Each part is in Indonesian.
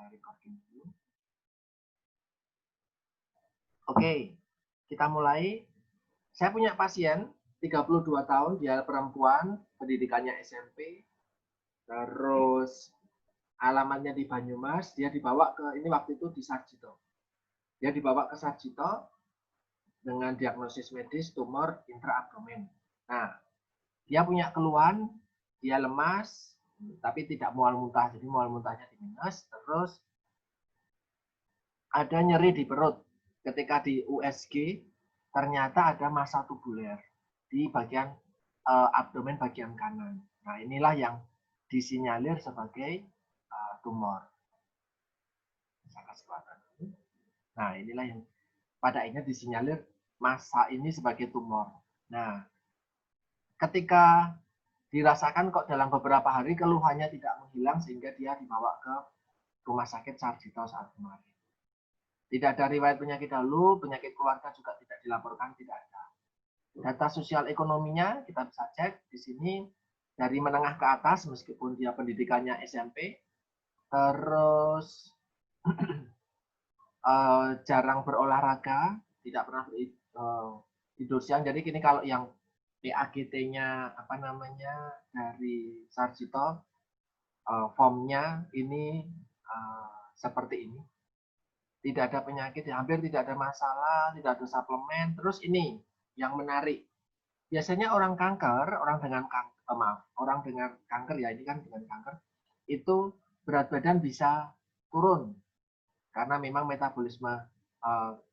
Saya recording dulu. Oke, kita mulai. Saya punya pasien 32 tahun, dia perempuan, pendidikannya SMP, terus alamatnya di Banyumas, dia dibawa ke, ini waktu itu di Sarjito. Dia dibawa ke Sarjito dengan diagnosis medis tumor intraabdomen. Nah, dia punya keluhan, dia lemas, tapi tidak mual muntah, jadi mual muntahnya di minus, terus ada nyeri di perut. Ketika di USG, ternyata ada massa tubuler di bagian abdomen bagian kanan. Nah, inilah yang disinyalir sebagai tumor. Nah, inilah yang pada akhirnya disinyalir massa ini sebagai tumor. Nah, ketika dirasakan kok dalam beberapa hari keluhannya tidak menghilang sehingga dia dibawa ke rumah sakit Sarjito saat kemarin. Tidak ada riwayat penyakit dahulu, penyakit keluarga juga tidak dilaporkan, tidak ada. Data sosial ekonominya kita bisa cek di sini dari menengah ke atas meskipun dia pendidikannya SMP, terus jarang berolahraga, tidak pernah tidur siang. Jadi kini kalau yang PAGT-nya apa namanya dari Sarjito, formnya ini seperti ini. Tidak ada penyakit, hampir tidak ada masalah, tidak ada suplemen. Terus ini yang menarik. Biasanya orang kanker, orang dengan kanker ya, ini kan dengan kanker, itu berat badan bisa turun karena memang metabolisme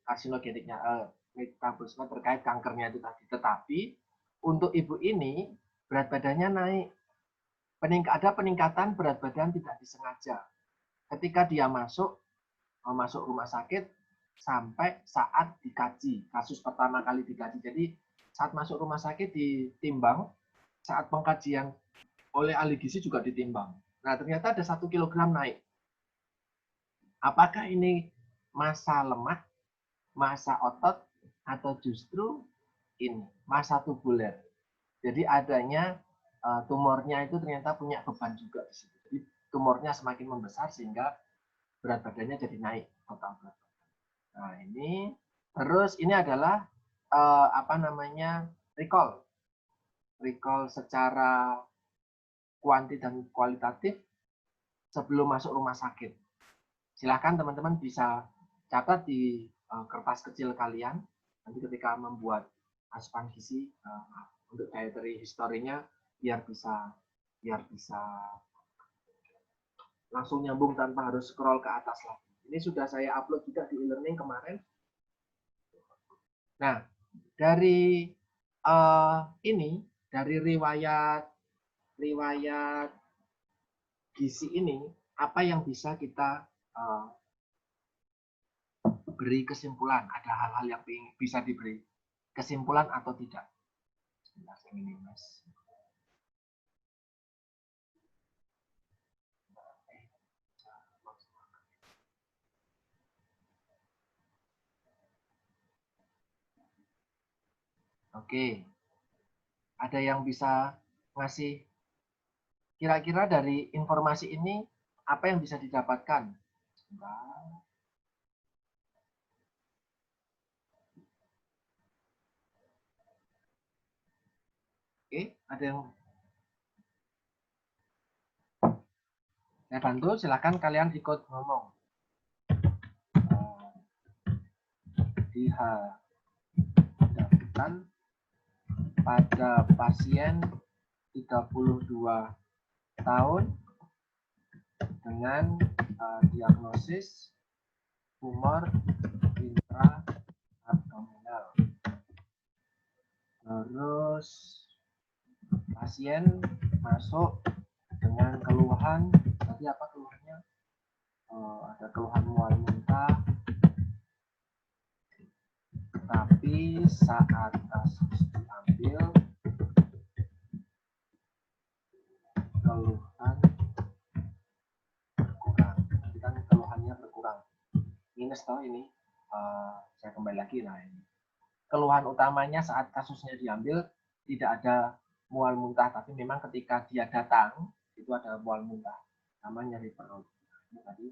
karsinogeniknya, metabolisme terkait kankernya itu tadi. Tetapi untuk ibu ini berat badannya naik. Ada peningkatan berat badan tidak disengaja. Ketika dia masuk rumah sakit sampai saat dikaji, kasus pertama kali dikaji. Jadi saat masuk rumah sakit ditimbang, saat pengkajian oleh ahli gizi juga ditimbang. Nah, ternyata ada 1 kilogram naik. Apakah ini massa lemak, massa otot, atau justru ini massa tubuler? Jadi adanya tumornya itu ternyata punya beban juga di situ. Jadi tumornya semakin membesar sehingga berat badannya jadi naik total berat badan. Nah, ini terus ini adalah apa namanya recall secara kuanti dan kualitatif sebelum masuk rumah sakit. Silahkan teman-teman bisa catat di kertas kecil kalian nanti ketika membuat asupan gizi untuk dietary historinya biar bisa langsung nyambung tanpa harus scroll ke atas lagi. Ini sudah saya upload juga di e-learning kemarin. Nah, dari ini, dari riwayat gizi ini, apa yang bisa kita beri kesimpulan? Ada hal-hal yang bisa diberi kesimpulan atau tidak? Sebentar, saya ingin mas. Oke, ada yang bisa ngasih kira-kira dari informasi ini apa yang bisa didapatkan? Oke, ada yang saya bantu, silakan kalian ikut ngomong. Dihadapkan pada pasien 32 tahun dengan diagnosis tumor intraabdominal. Terus pasien masuk dengan keluhan, tadi apa keluhannya? Ada keluhan mual muntah, tapi saat kasus diambil keluhan berkurang. Jadi kan keluhannya berkurang. Minus toh ini. Saya kembali lagi. Nah, ini keluhan utamanya saat kasusnya diambil tidak ada mual muntah, tapi memang ketika dia datang itu ada mual muntah, sama nyeri perut. Ini tadi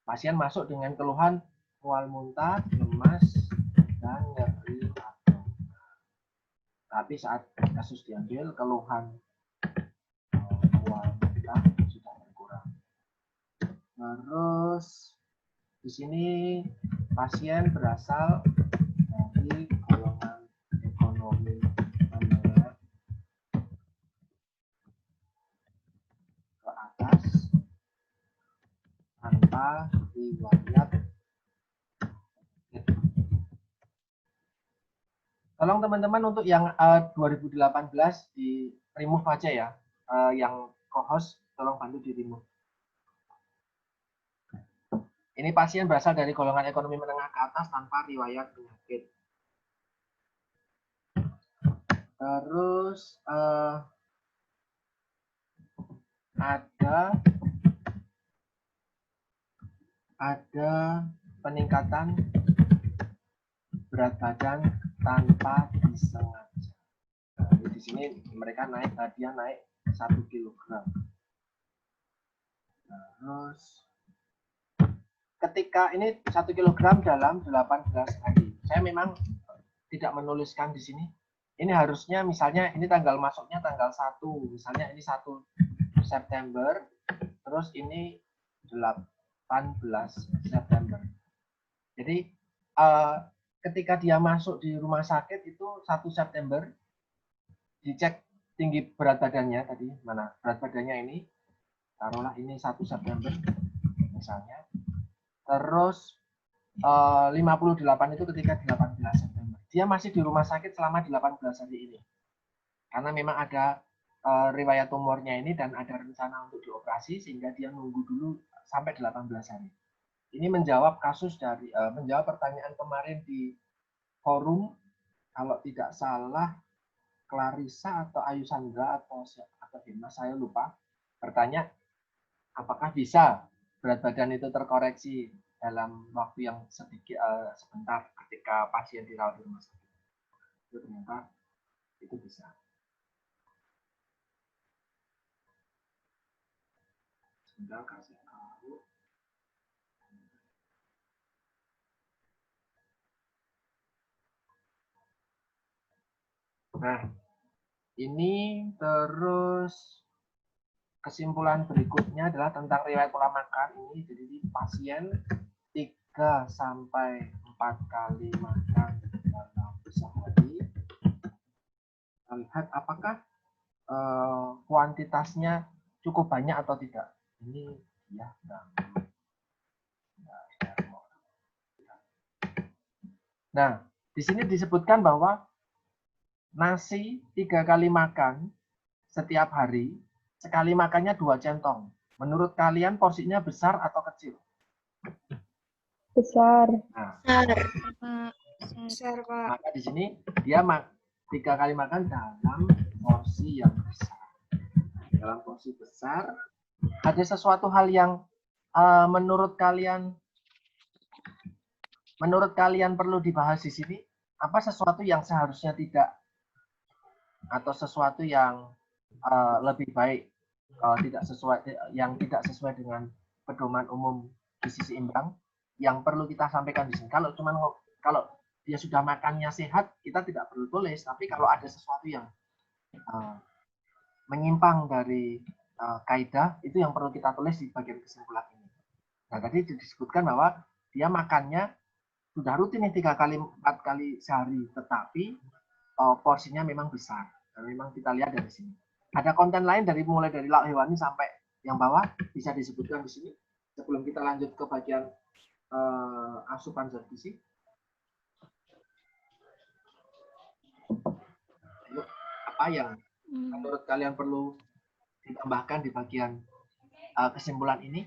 Pasien masuk dengan keluhan mual muntah, lemas, dan nyeri. Tapi saat kasus diambil, keluhan mual muntah sudah berkurang. Terus di sini pasien berasal dari golongan ekonomi menengah ke atas tanpa riwayat. Tolong teman-teman untuk yang 2018 di remove aja ya. Yang co-host tolong bantu di remove. Ini pasien berasal dari golongan ekonomi menengah ke atas tanpa riwayat penyakit. Terus ada peningkatan berat badan tanpa disengaja. Nah, di sini mereka naik, dia naik 1 kg. Terus ketika ini 1 kg dalam 18 hari. Saya memang tidak menuliskan di sini. Ini harusnya misalnya ini tanggal masuknya tanggal 1, misalnya ini 1 September, terus ini 18 September. Jadi ketika dia masuk di rumah sakit itu 1 September, dicek tinggi berat badannya tadi, mana berat badannya ini, taruhlah ini 1 September misalnya. Terus 58 itu ketika 18 September. Dia masih di rumah sakit selama 18 hari ini. Karena memang ada riwayat tumornya ini dan ada rencana untuk dioperasi sehingga dia nunggu dulu sampai 18 hari. Ini menjawab kasus dari menjawab pertanyaan kemarin di forum, kalau tidak salah Clarissa atau Ayu Sandra atau Dimas, saya lupa, bertanya apakah bisa berat badan itu terkoreksi dalam waktu yang sedikit sebentar ketika pasien dirawat di rumah sakit. Itu ternyata itu bisa. Sebentar kasih tahu. Nah, ini terus kesimpulan berikutnya adalah tentang riwayat pola makan ini. Jadi di pasien 3 sampai 4 kali makan dalam sehari. Kita lihat apakah kuantitasnya cukup banyak atau tidak. Ini ya, nah, di sini disebutkan bahwa nasi 3 kali makan setiap hari, sekali makannya 2 centong. Menurut kalian porsinya besar atau kecil? Besar. Nah, Besar, Pak. maka di sini dia 3 kali makan dalam porsi yang besar. Dalam porsi besar, ada sesuatu hal yang menurut kalian perlu dibahas di sini? Apa sesuatu yang seharusnya tidak, atau sesuatu yang lebih baik, tidak sesuai dengan pedoman umum gizi seimbang yang perlu kita sampaikan di sini? Kalau dia sudah makannya sehat, kita tidak perlu tulis. Tapi kalau ada sesuatu yang menyimpang dari kaidah, itu yang perlu kita tulis di bagian kesimpulan ini. Nah, tadi disebutkan bahwa dia makannya sudah rutin nih 3 kali 4 kali sehari, tetapi porsinya memang besar. Dan memang kita lihat dari sini. Ada konten lain mulai dari lauk hewani sampai yang bawah bisa disebutkan di sini. Sebelum kita lanjut ke bagian asupan zat gizi. Apa yang menurut kalian perlu ditambahkan di bagian kesimpulan ini?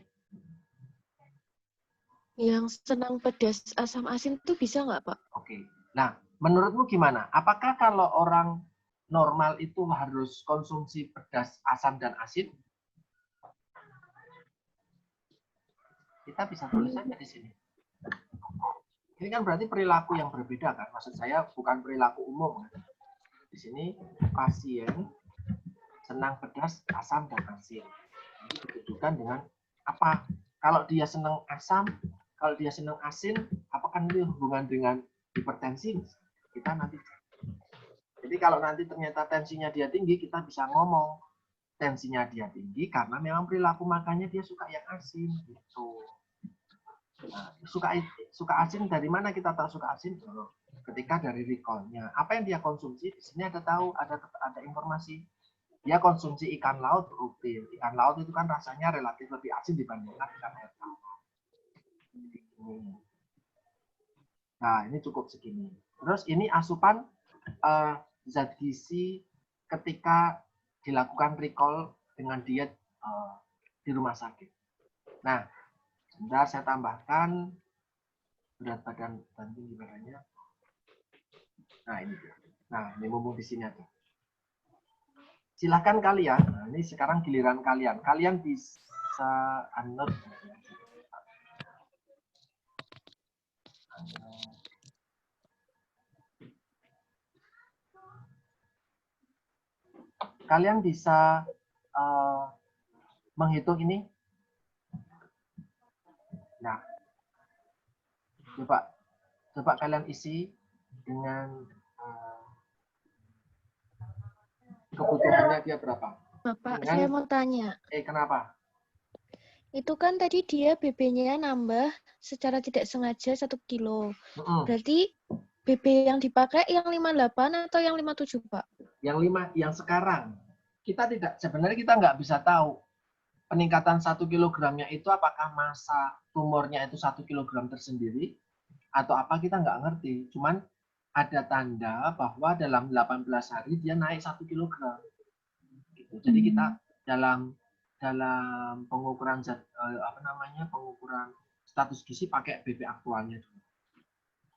Yang senang pedas asam asin itu bisa nggak, Pak? Oke. Nah, menurutmu gimana? Apakah kalau orang normal itu harus konsumsi pedas, asam, dan asin? Kita bisa tulis saja di sini. Ini kan berarti perilaku yang berbeda kan? Maksud saya bukan perilaku umum. Kan? Di sini pasien senang pedas, asam, dan asin. Ini ditujukan dengan apa? Kalau dia senang asam, kalau dia senang asin, apakah ini hubungan dengan hipertensi? Kita nanti. Jadi kalau nanti ternyata tensinya dia tinggi, kita bisa ngomong tensinya dia tinggi karena memang perilaku makannya dia suka yang asin gitu. Nah, suka asin dari mana kita tahu suka asin? Ketika dari recall-nya. Apa yang dia konsumsi? Di sini ada informasi. Dia konsumsi ikan laut rutin. Ikan laut itu kan rasanya relatif lebih asin dibandingkan ikan air tawar. Nah, ini cukup segini. Terus ini asupan zat gizi ketika dilakukan recall dengan diet di rumah sakit. Nah, sebentar saya tambahkan berat badan dan tinggi badannya. Nah, ini. Nah, ini mumpung di sini aja. Silakan kalian. Nah, ini sekarang giliran kalian. Kalian bisa unmute. Kalian bisa menghitung ini. Nah, coba kalian isi dengan kebutuhannya dia berapa? Bapak, saya mau tanya. Kenapa? Itu kan tadi dia BB-nya nambah secara tidak sengaja 1 kilo. Berarti BB yang dipakai yang 58 atau yang 57, Pak? Yang 5, yang sekarang. Sebenarnya kita nggak bisa tahu peningkatan 1 kilogramnya itu apakah masa tumornya itu 1 kilogram tersendiri atau apa, kita nggak ngerti. Cuman ada tanda bahwa dalam 18 hari dia naik 1 kilogram. Gitu. Jadi kita dalam pengukuran pengukuran status gizi pakai BB aktualnya dulu.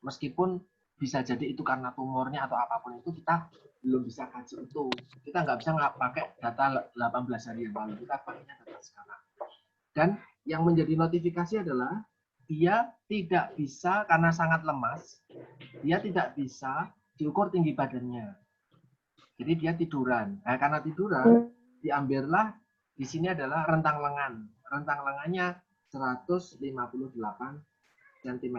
Meskipun bisa jadi itu karena tumornya atau apapun itu, kita belum bisa kaji itu. Kita nggak bisa pakai data 18 hari yang lalu, kita pakainya data sekarang. Dan yang menjadi notifikasi adalah dia tidak bisa, karena sangat lemas, dia tidak bisa diukur tinggi badannya. Jadi dia tiduran. Nah, karena tiduran, diambillah di sini adalah rentang lengan. Rentang lengannya 158 cm.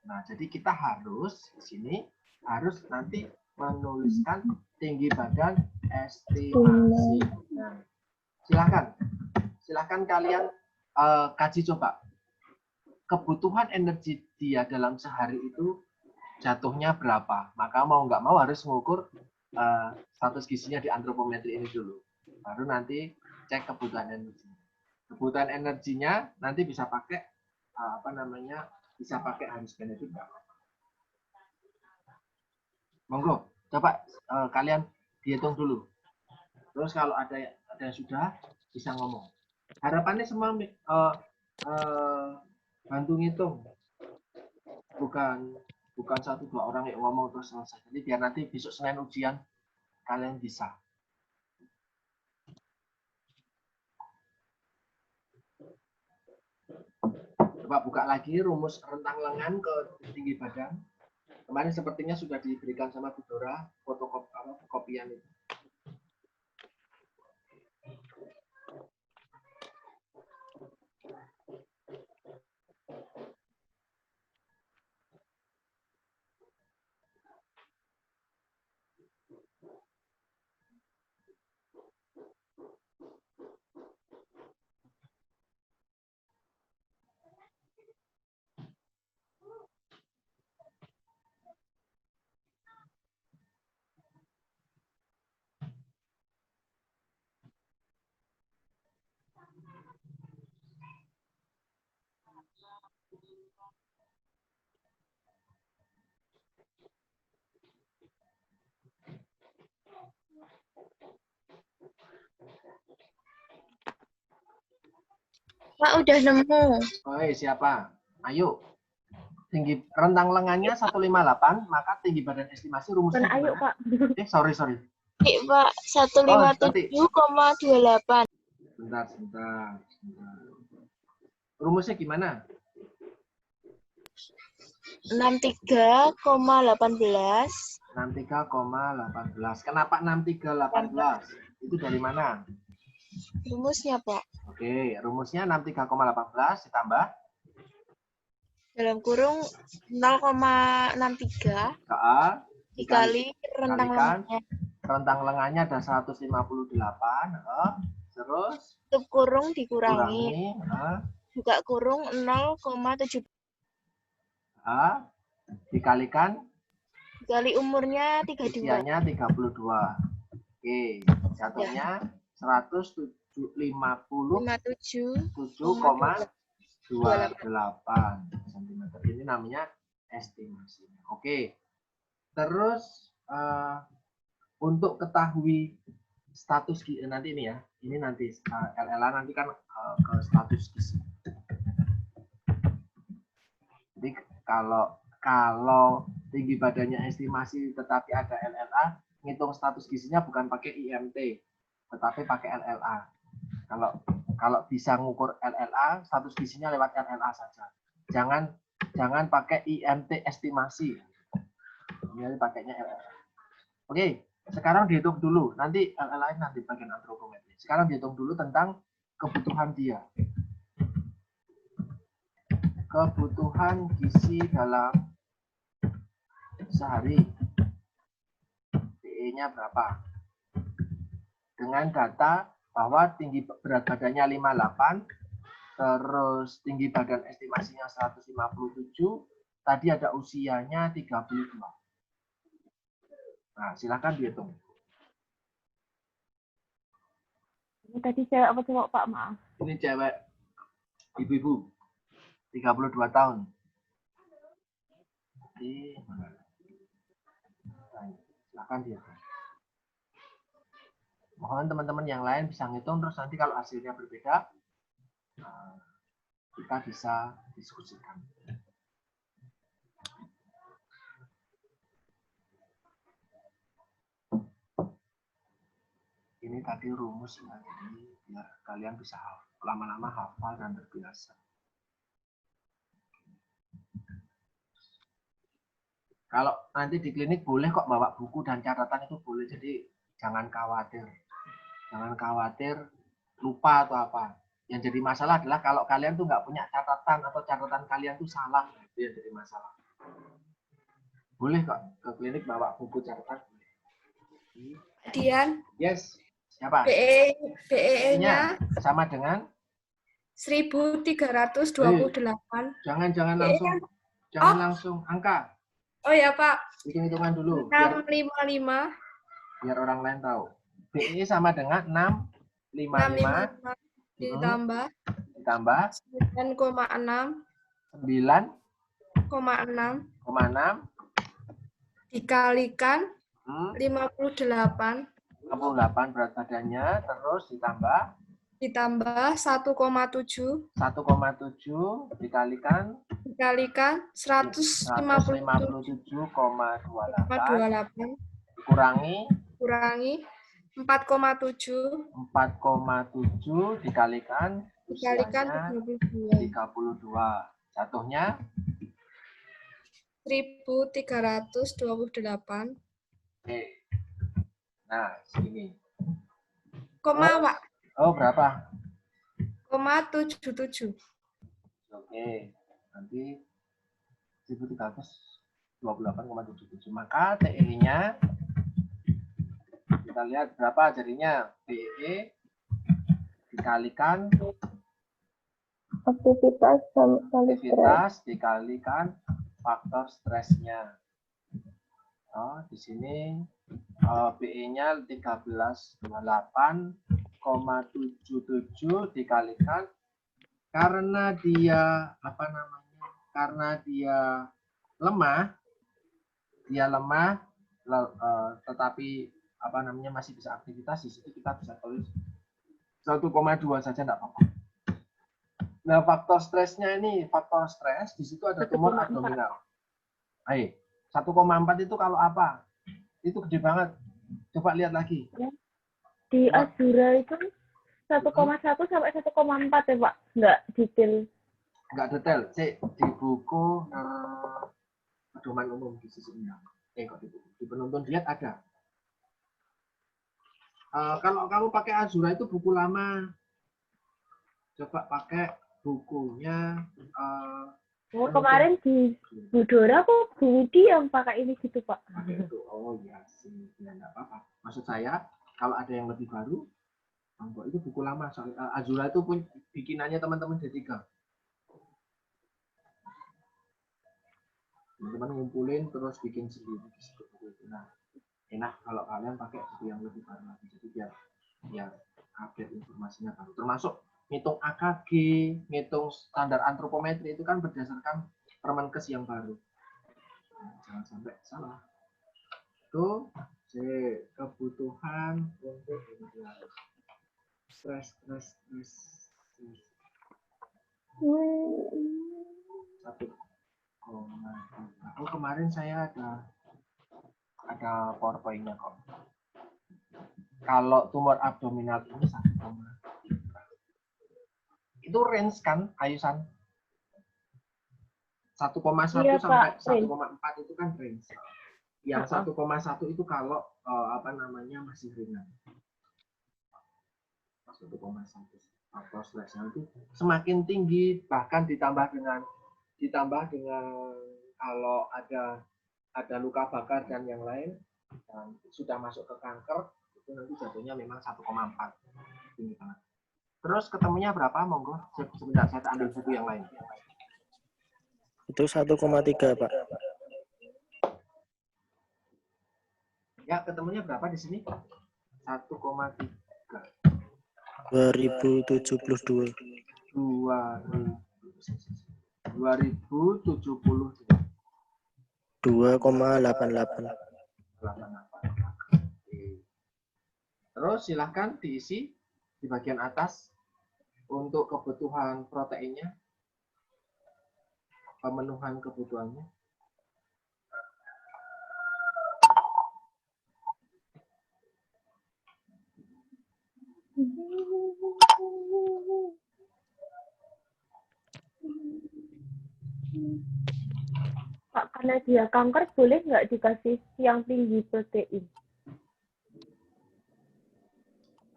Nah, jadi kita harus di sini harus nanti menuliskan tinggi badan estimasi. Nah, silakan kalian kaji coba. Kebutuhan energi dia dalam sehari itu jatuhnya berapa? Maka mau nggak mau harus mengukur status gizinya di antropometri ini dulu. Baru nanti cek kebutuhan energi. Kebutuhan energinya nanti bisa pakai bisa pakai harus benefit. Monggo, coba kalian dihitung dulu. Terus kalau ada yang sudah bisa ngomong. Harapannya semua bantu ngitung. Bukan 1-2 orang yang ngomong terus selesai. Jadi biar nanti besok Senin ujian kalian bisa. Coba buka lagi rumus rentang lengan ke tinggi badan. Kemarin sepertinya sudah diberikan sama Bu Dora fotokopian itu. Pak, udah nemu. Siapa? Ayo. Tinggi rentang lengannya 158, maka tinggi badan estimasi rumusnya Ayo, gimana? Pak. Sorry. Pak, 157,28. Sebentar. Rumusnya gimana? 63,18. 63,18. Kenapa 63,18? Itu dari mana? Rumusnya, Pak. Oke, rumusnya 63,18 ditambah Dalam kurung 0,63 KA dikali rentang kalikan lengannya. rentang lengannya ada 158, terus Tutup kurung dikurangi. kurangi Buka kurung 0,7 dikalikan dikali umurnya 32. usianya 32. Oke, jatuhnya 157,28 cm. Ini namanya estimasi. Oke. Terus untuk ketahui status nanti ini ya, ini nanti LLA nanti kan ke status gizi. Jadi kalau tinggi badannya estimasi tetapi ada LLA, ngitung status gizinya bukan pakai IMT, tetapi pakai LLA. Kalau bisa ngukur LLA, status gizinya lewat LLA saja. Jangan pakai IMT estimasi. Ini pakainya LLA. Oke, sekarang dihitung dulu. Nanti LLA nanti bagian antropometri. Sekarang dihitung dulu tentang kebutuhan dia. Kebutuhan gizi dalam sehari. PE-nya berapa? Dengan data bahwa tinggi berat badannya 58, terus tinggi badan estimasinya 157, tadi ada usianya 32. Nah, silakan dihitung. Ini tadi cewek apa cowok, Pak? Maaf. Ini cewek, ibu-ibu, 32 tahun. Jadi, silakan dihitung. Mohon teman-teman yang lain bisa ngitung, terus nanti kalau hasilnya berbeda, kita bisa diskusikan. Ini tadi rumus ya, jadi biar kalian bisa lama-lama hafal dan terbiasa. Kalau nanti di klinik boleh kok bawa buku dan catatan, itu boleh, jadi jangan khawatir. Jangan khawatir lupa atau apa. Yang jadi masalah adalah kalau kalian tuh nggak punya catatan atau catatan kalian tuh salah, itu yang jadi masalah. Boleh kok ke klinik bawa buku catatan. Dian, Yes. Siapa? BEE-nya sama dengan 1328. Jangan langsung angka. Oh ya, Pak. Hitung-hitungan dulu 655 biar orang lain tahu. BE sama dengan 655 ditambah 9,6 dikalikan 58 berat badannya, terus ditambah 1,7 dikalikan 157,28 dikurangi 4,7 dikalikan usianya 32. Jatuhnya 1328. Oke. Nah, segini. Koma, Pak. Oh, berapa? 0,77. Oke. Nanti 1328,77. Maka TE-nya kita lihat berapa jadinya. TE dikalikan aktivitas dikalikan faktor stresnya. Oh, di sini BE-nya 1328,77 dikalikan karena dia lemah tetapi masih bisa aktivitas, di situ kita bisa tulis 1,2 saja enggak apa-apa. Nah, faktor stresnya ini, faktor stres di situ ada tumor abdominal. Ayo, 1,4 itu kalau apa? Itu gede banget. Coba lihat lagi. Di Azura itu 1,1 sampai 1,4 ya, Pak? Nggak detail. Nggak detail. Cek di buku pedoman umum gizi seimbang. Kok di buku. Di penuntun diet ada. Kalau kamu pakai Azura itu buku lama. Coba pakai bukunya. Oh, kemarin di Budora kok Bu Widi yang pakai ini gitu, Pak. Pakai itu. Oh iya sih, ya nggak apa-apa. Maksud saya, kalau ada yang lebih baru, itu buku lama. Azura itu pun bikinannya teman-teman D3. Teman-teman ngumpulin terus bikin sendiri. Nah, enak kalau kalian pakai buku yang lebih baru lagi. Jadi biar update informasinya baru. Termasuk ngitung AKG, ngitung standar antropometri itu kan berdasarkan Permenkes yang baru. Nah, jangan sampai salah. Itu kebutuhan untuk stres. 1,3. Oh, kemarin saya ada PowerPoint-nya kok. Kalau tumor abdominal ini 1,3. Itu range kan, Ayusan? 1,1 Iya, sampai Pak, 1,4 itu kan range. Yang 1,1 itu kalau masih ringan. 1,1 atau stresnya itu semakin tinggi, bahkan ditambah dengan kalau ada luka bakar dan yang lain, dan sudah masuk ke kanker, itu nanti jatuhnya memang 1,4. Tinggi banget. Terus ketemunya berapa? Monggo. Sebentar, saya ambil buku yang lain. Itu 1,3, Pak. Ya, ketemunya berapa di sini? 1,3. 2072. 2070. 2,88. Terus silahkan diisi di bagian atas untuk kebutuhan proteinnya, pemenuhan kebutuhannya. Pak, karena dia kanker, boleh nggak dikasih yang tinggi protein?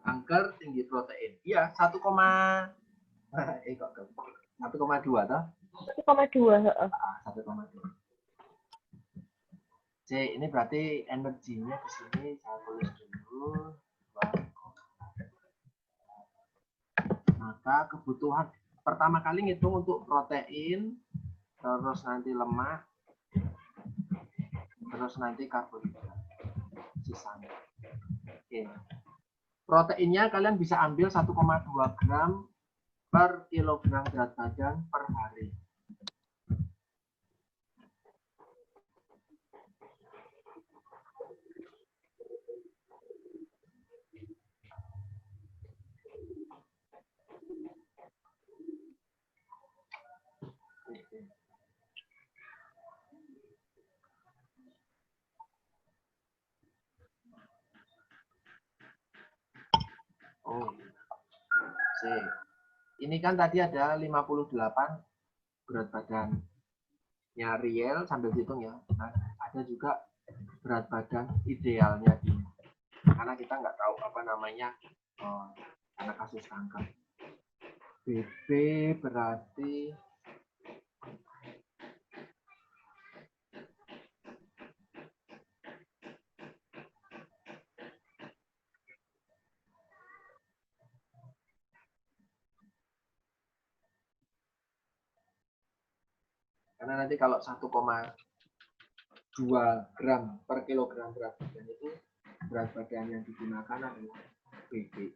Kanker tinggi protein. Iya, 1,2 toh? 1,2. 1,2. C, ini berarti energinya di sini saya tulis dulu. Maka kebutuhan pertama kali ngitung untuk protein, terus nanti lemak, terus nanti karbohidrat sisanya. Oke. Proteinnya kalian bisa ambil 1,2 gram per kilogram berat badan per hari. Oh, C. Ini kan tadi ada 58 berat badannya real sambil dihitung ya. Nah, ada juga berat badan idealnya dia. Karena kita nggak tahu karena kasus kanker. BB berarti karena nanti kalau 1,2 gram per kilogram berat badan itu berat badan yang digunakan adalah BBI.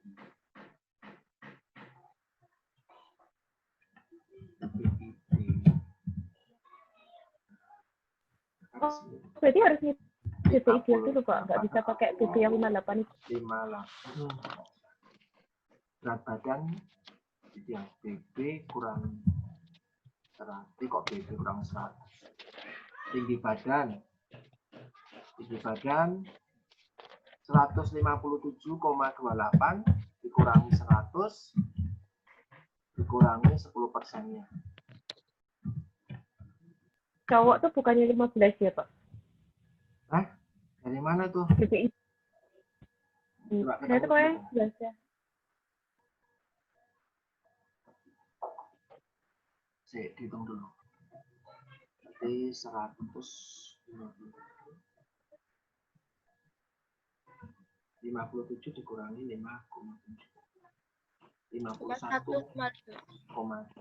Berarti harus BBI dia dulu, Pak. Nggak bisa pakai BB yang 58 itu. 58. Berat badan yang BB kurang 100. Kok BB kurang 100? Tinggi badan 157,28 dikurangi 100 dikurangi 10%-nya. Cowok tuh bukannya 15 ya, Pak? Hah? Dari mana tuh? BBI. Coba ketemu Berarti pokoknya dulu. biasa. Dihitung dulu. Berarti 57 dikurangi 5,7. 51,3.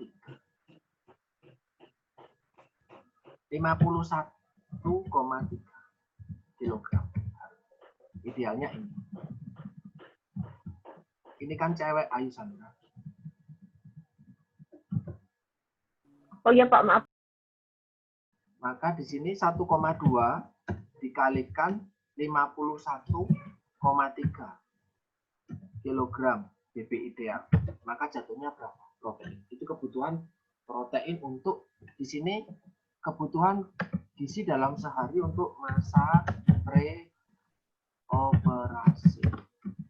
51,3 kilogram. Idealnya ini. Ini kan cewek Ayu Sandra. Oh iya Pak, maaf. Maka di sini 1,2 dikalikan 51,3 kilogram BB ideal. Maka jatuhnya berapa? Protein. Itu kebutuhan protein untuk di sini kebutuhan gizi dalam sehari untuk masa pre-operasi.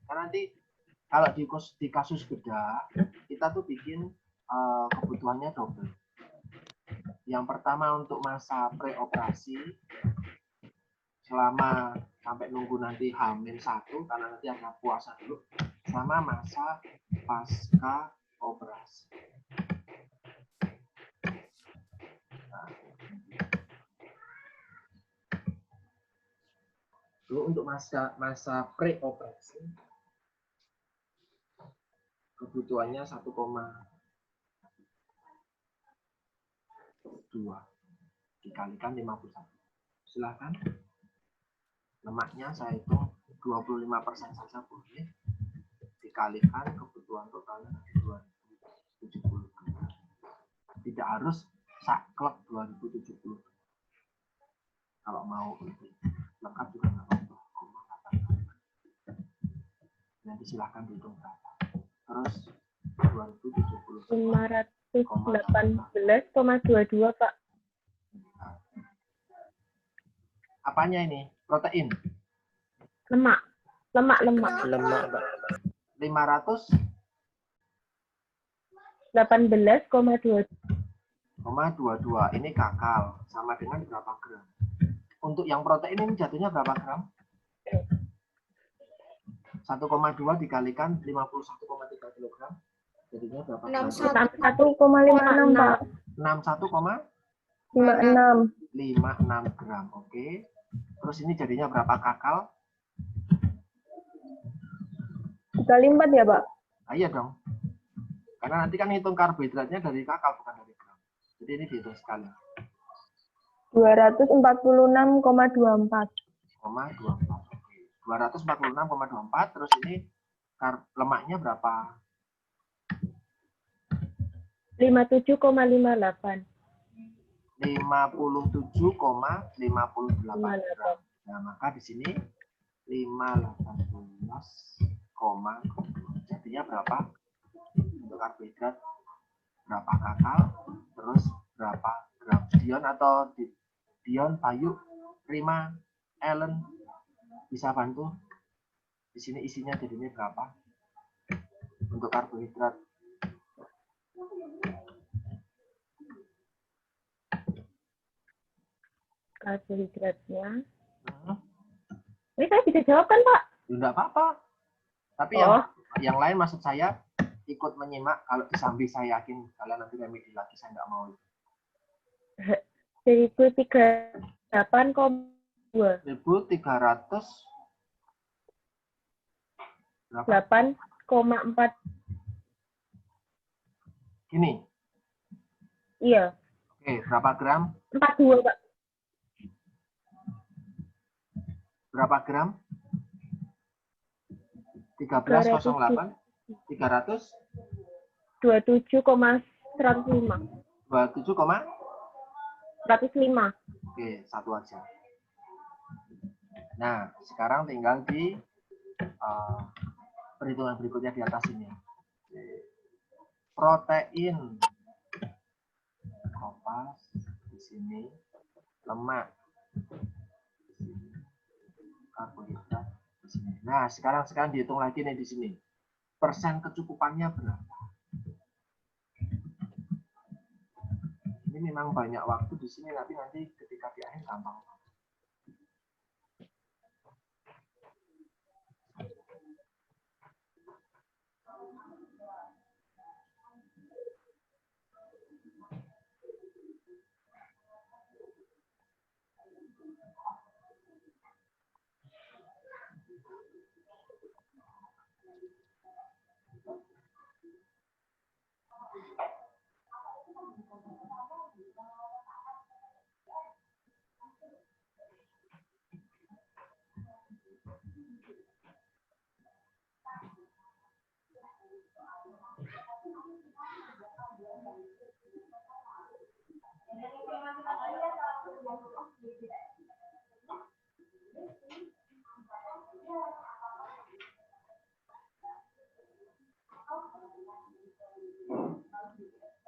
Karena nanti kalau di kasus bedah kita tuh bikin kebutuhannya double. Yang pertama untuk masa preoperasi selama sampai nunggu nanti H-1 karena nanti ada puasa dulu, sama masa pasca operasi. Nah, dulu untuk masa preoperasi kebutuhannya 1,2 dikalikan 51. Silahkan. Lemaknya saya hitung 25% saja boleh. Dikalikan kebutuhan totalnya 2070. Tidak harus saklek 2070. Kalau mau lebih lengkap juga nggak apa-apa. Nanti silahkan dihitung berapa. Terus 2070. 518,22 Pak. Apanya ini? Protein. Lemak. Lemak. Lemak, Pak. 518,22. Ini kakal. Sama dengan berapa gram? Untuk yang protein ini jatuhnya berapa gram? 1,2 dikalikan 51,3 kilogram. Jadinya berapa gram? 61,56 Pak. 61,56 gram. Oke. Terus ini jadinya berapa kakal? Dikali 4 ya Pak? Iya dong. Karena nanti kan hitung karbohidratnya dari kakal bukan dari gram. Jadi ini dihitung sekali. 246,24. 246,24. Terus ini lemaknya berapa? 57,58. 57,58 gram. Nah, maka di sini 518,2. Jadinya berapa? Untuk karbohidrat berapa kakal, terus berapa gram. Dion atau Dion, Bayu, Rima, Ellen bisa bantu? Di sini isinya jadinya berapa? Untuk karbohidrat. Karbohidratnya. Ini saya bisa jawab kan Pak? Tidak apa-apa. Tapi yang lain maksud saya ikut menyimak. Kalau di samping saya yakin kalian nanti remedi lagi, saya nggak mau. 1.308,2. 1.300 8,4. Gini. Iya. Oke, berapa gram? 42 Pak. Berapa gram? 1308. 300? 27,105. 27,105. Oke, satu aja. Nah, sekarang tinggal di perhitungan berikutnya di atas ini. Protein. Kompas di sini. Lemak. Di sini. Karbohidrat di sini. Nah, sekarang dihitung lagi nih di sini. Persen kecukupannya berapa? Ini memang banyak waktu di sini, tapi nanti ketika di akhir gampang.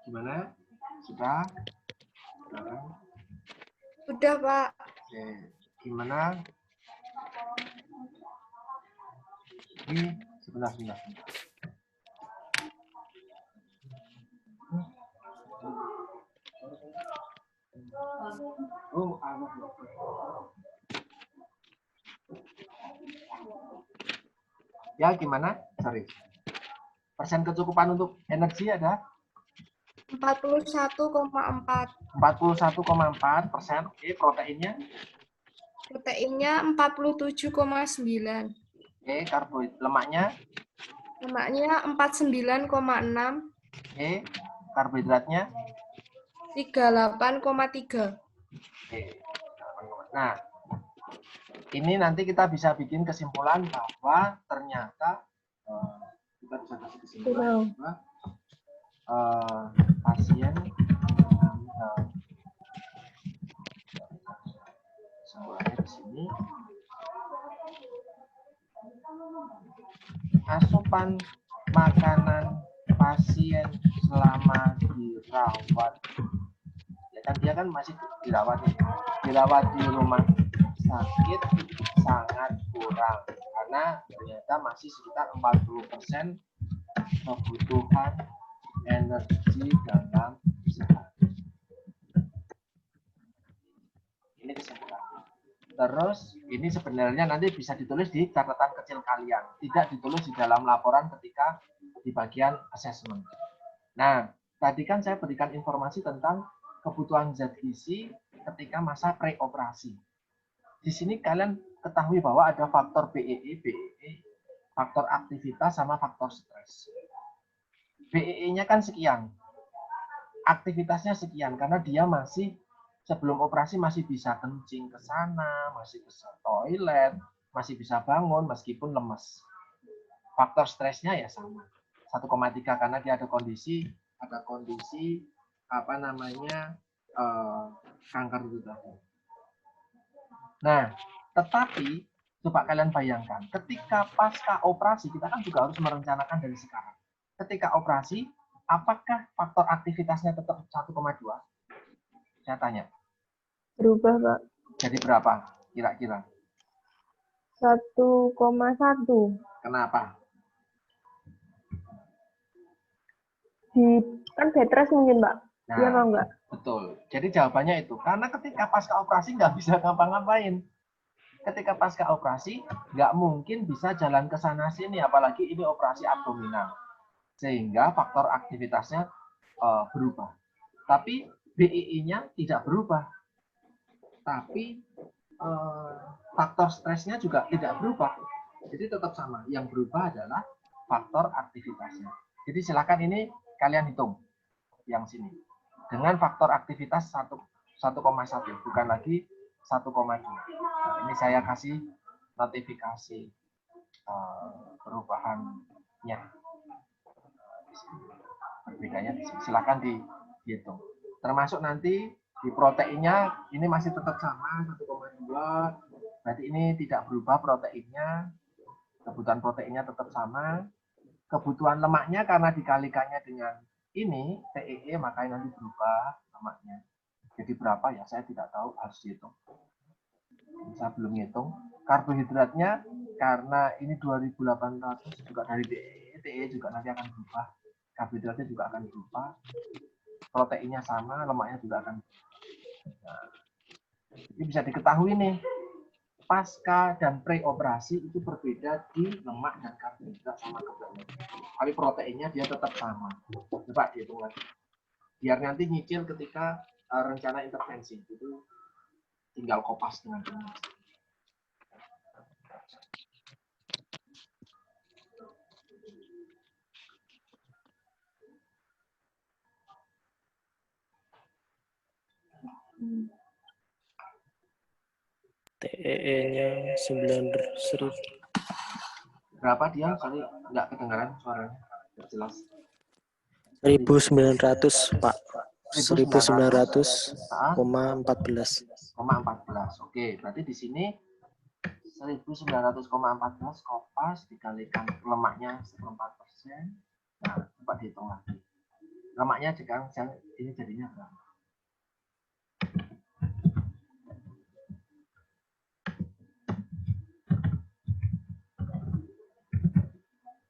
Gimana? Sudah? Sekarang? Udah, Pak. Oke. Gimana? Ini sebentar. Oh, ya gimana? Sorry. Persen kecukupan untuk energi ada? 41,4. 41,4%. Oke, proteinnya? Proteinnya 47,9. Oke, karbohidrat. Lemaknya? Lemaknya 49,6. Oke, karbohidratnya? 38,3. Oke. Nah, ini nanti kita bisa bikin kesimpulan bahwa ternyata kita bisa kasih kesimpulan bahwa pasien semuanya di sini asupan makanan pasien selama dirawat, ya kan dia kan masih dirawat di rumah sakit sangat kurang karena ternyata masih sekitar 40% kebutuhan energi dalam sehari. Ini kesimpulan. Terus ini sebenarnya nanti bisa ditulis di catatan kecil kalian, tidak ditulis di dalam laporan ketika di bagian assessment. Nah, tadi kan saya berikan informasi tentang kebutuhan zat gizi ketika masa preoperasi. Di sini kalian ketahui bahwa ada faktor BEE, faktor aktivitas sama faktor stres. BEE-nya kan sekian, aktivitasnya sekian karena dia masih sebelum operasi masih bisa kencing ke sana, masih bisa toilet, masih bisa bangun meskipun lemes. Faktor stresnya ya sama, 1,3 karena dia ada kondisi apa namanya kanker itu tadi. Nah, tetapi coba kalian bayangkan, ketika pasca operasi kita kan juga harus merencanakan dari sekarang. Ketika operasi, apakah faktor aktivitasnya tetap 1,2? Saya tanya. Berubah, Pak. Jadi berapa kira-kira? 1,1. Kenapa? Kan bed rest mungkin, Pak. Nah, Iya, Pak, enggak? betul. Jadi jawabannya itu. Karena ketika pasca operasi nggak bisa ngapa-ngapain. Ketika pasca operasi, nggak mungkin bisa jalan ke sana-sini. Apalagi ini operasi abdominal. Sehingga faktor aktivitasnya berubah. Tapi BEI-nya tidak berubah. Tapi faktor stresnya juga tidak berubah. Jadi tetap sama. Yang berubah adalah faktor aktivitasnya. Jadi silakan ini kalian hitung yang sini. Dengan faktor aktivitas 1,1, bukan lagi 1,2. Ini saya kasih notifikasi perubahannya. Berbedanya di sini. Silakan dihitung. Termasuk nanti di proteinnya ini masih tetap sama 1,2. Berarti ini tidak berubah proteinnya. Kebutuhan proteinnya tetap sama. Kebutuhan lemaknya karena dikalikannya dengan ini TEE makanya nanti berubah lemaknya. Jadi berapa ya saya tidak tahu, harus dihitung. Saya belum hitung. Karbohidratnya karena ini 2.800 juga dari TEE juga nanti akan berubah. Karbohidratnya juga akan berubah. Proteinnya sama, lemaknya juga akan berubah. Nah, ini bisa diketahui nih. pasca dan preoperasi itu berbeda di lemak dan karbohidrat sama kebanyakan. Tapi proteinnya dia tetap sama. Coba dihitung lagi. Biar nanti nyicil ketika rencana intervensi itu tinggal kopas dengan benar. TEE-nya 9.000. Berapa dia? Sorry, nggak kedengaran suaranya. Nggak jelas. 1.900, Pak. 1.900,14. 1.900,14. Oke, berarti di sini 1.900,14 kopas dikalikan lemaknya 1/4%. Nah, coba dihitung lagi. Lemaknya sekarang ini jadinya berapa?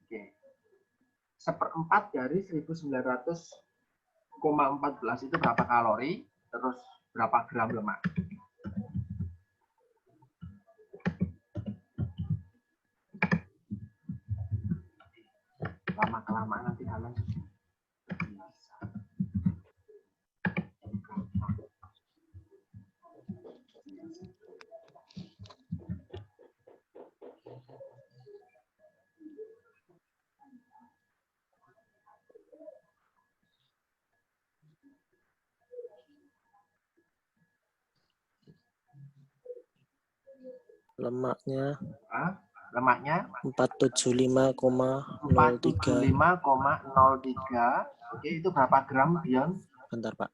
Oke. 1/4 dari 1.900,14 itu berapa kalori? Terus berapa gram lemak? Lama-kelamaan nanti kalian terbiasa. Lemaknya Lemaknya 475,03. 475,03. Oke, itu berapa gram, Dion? Bentar, Pak.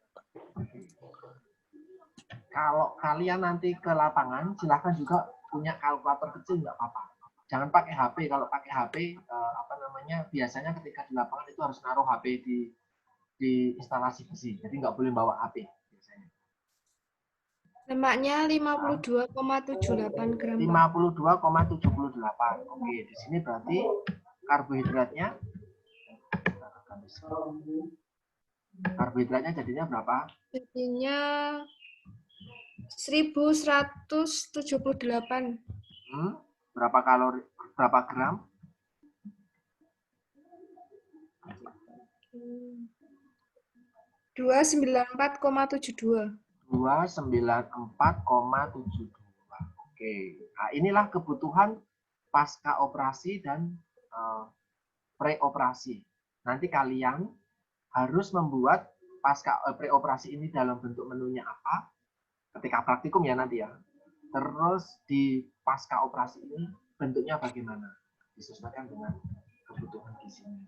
Kalau kalian nanti ke lapangan, silahkan juga punya kalkulator kecil, nggak apa-apa. Jangan pakai HP. Kalau pakai HP, biasanya ketika di lapangan itu harus naruh HP di instalasi besi. Jadi nggak boleh bawa HP. Biasanya. Lemaknya 52,78 gram, Pak. 52,78. Oke, di sini berarti karbohidratnya jadinya berapa? Jadinya 1.178. Berapa kalori? Berapa gram? 294,72. 294,72. Oke. Nah, inilah kebutuhan pasca operasi dan preoperasi. Nanti kalian harus membuat pasca preoperasi ini dalam bentuk menunya apa? Ketika praktikum ya nanti ya. Terus di pasca operasi ini bentuknya bagaimana? Disesuaikan dengan kebutuhan di sini.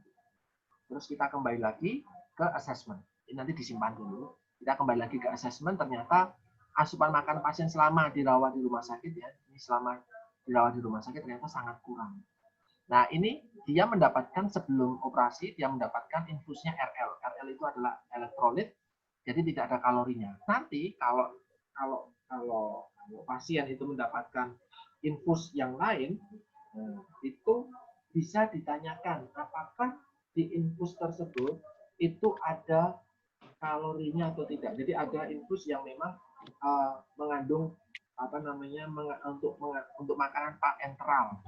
Terus kita kembali lagi ke assessment. Ini nanti disimpan dulu. Kita kembali lagi ke assessment, ternyata asupan makan pasien selama dirawat di rumah sakit ya, ini selama dirawat di rumah sakit ternyata sangat kurang. Nah, ini dia mendapatkan sebelum operasi, dia mendapatkan infusnya RL. RL itu adalah elektrolit, jadi tidak ada kalorinya. Nanti kalau pasien itu mendapatkan infus yang lain, itu bisa ditanyakan apakah di infus tersebut itu ada kalorinya atau tidak. Jadi ada infus yang memang mengandung untuk makanan parenteral.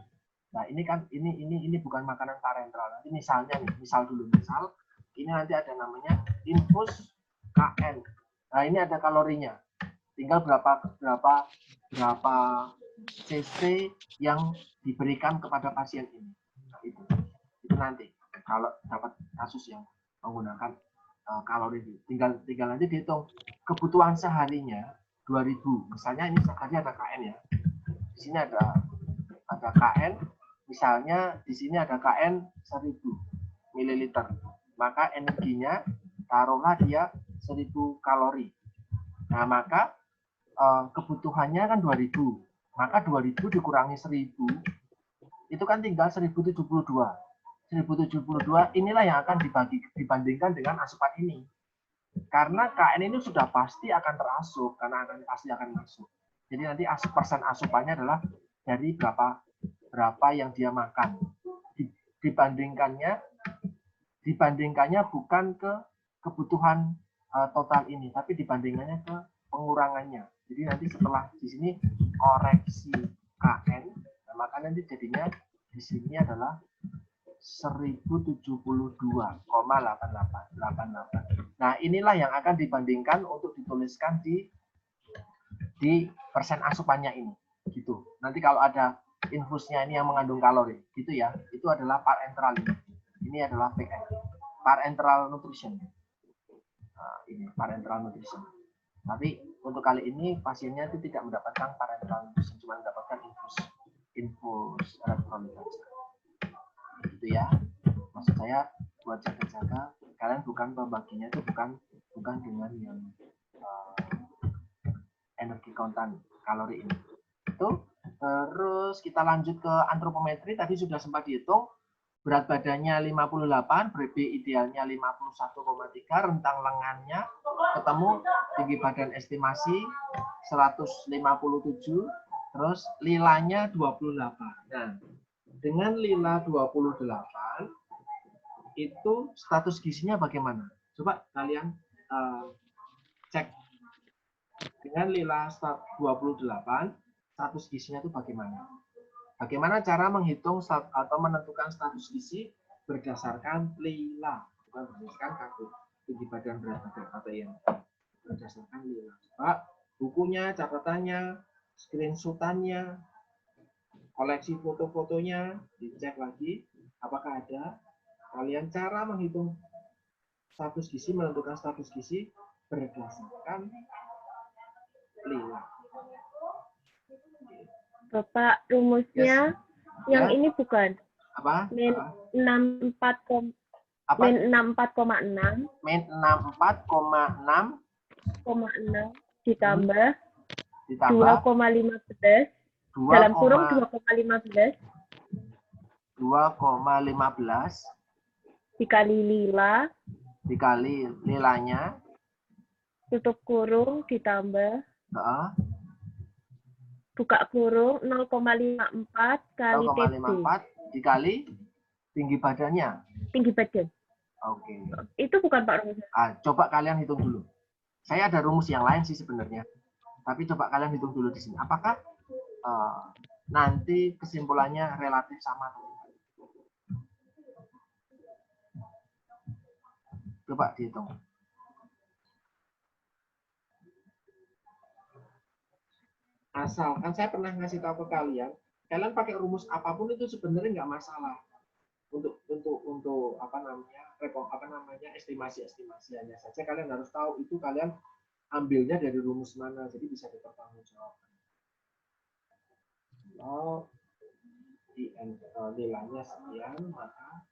Nah, ini kan ini bukan makanan parenteral. Nanti misalnya nih, misal ini nanti ada namanya infus KN. Nah, ini ada kalorinya. Tinggal berapa cc yang diberikan kepada pasien ini. Nah, itu nanti kalau dapat kasus yang menggunakan kalori, tinggal nanti dihitung kebutuhan seharinya 2000. Misalnya ini tadi ada KN ya. Di sini ada KN, misalnya di sini ada KN 1000 ml. Maka energinya taruhlah dia 1000 kalori. Nah, maka kebutuhannya kan 2000. Maka 2000 dikurangi 1000 itu kan tinggal 1072. 1072 inilah yang akan dibandingkan dengan asupan ini. Karena KN ini sudah pasti akan terasup, karena pasti akan masuk. Jadi nanti persen asupannya adalah dari berapa yang dia makan. Dibandingkannya bukan ke kebutuhan total ini, tapi dibandingkannya ke pengurangannya. Jadi nanti setelah di sini koreksi KN, nah, maka nanti jadinya di sini adalah 1072,8888. Nah, inilah yang akan dibandingkan untuk dituliskan di persen asupannya ini. Gitu. Nanti kalau ada infusnya ini yang mengandung kalori, gitu ya. Itu adalah parenteral ini. Ini adalah PN, parenteral nutrition. Nah, ini parenteral nutrition. Tapi untuk kali ini pasiennya itu tidak mendapatkan parenteral nutrition, cuma mendapatkan infus elektrolit saja. Gitu ya. Maksud saya buat jaga-jaga, kalian bukan pembaginya itu bukan dengan yang energi kontan kalori ini. Itu terus kita lanjut ke antropometri. Tadi sudah sempat dihitung. Berat badannya 58, BB idealnya 51,3, rentang lengannya ketemu, tinggi badan estimasi 157, terus lilanya 28. Nah, dengan lila 28 itu status gizinya bagaimana? Coba kalian cek. Dengan lila 28, status gizinya itu bagaimana? Bagaimana cara menghitung atau menentukan status gizi berdasarkan lila, bukan berdasarkan kartu tinggi badan, berat badan atau yang berdasarkan lila. Coba bukunya, catatannya, screenshotannya, koleksi foto-fotonya dicek lagi, apakah ada. Kalian cara menghitung status gizi, menentukan status gizi berdasarkan lila. Bapak, rumusnya yang ini bukan? Apa? Min 64,6 Min 64,6 ditambah ditambah 2,15 dalam kurung 2,15 dikali lila dikali lilanya tutup kurung ditambah buka kurung 0,54 kali TB 0,54 dikali tinggi badannya. tinggi badan. Oke. Itu bukan Pak rumusnya. Coba kalian hitung dulu. Saya ada rumus yang lain sih sebenarnya. Tapi coba kalian hitung dulu di sini. Apakah nanti kesimpulannya relatif sama? Coba dihitung. Asalkan saya pernah ngasih tahu ke kalian pakai rumus apapun itu sebenarnya nggak masalah untuk estimasi hanya saja kalian harus tahu itu kalian ambilnya dari rumus mana, jadi bisa dipertanggungjawabkan. Kalau nilainya sekian, maka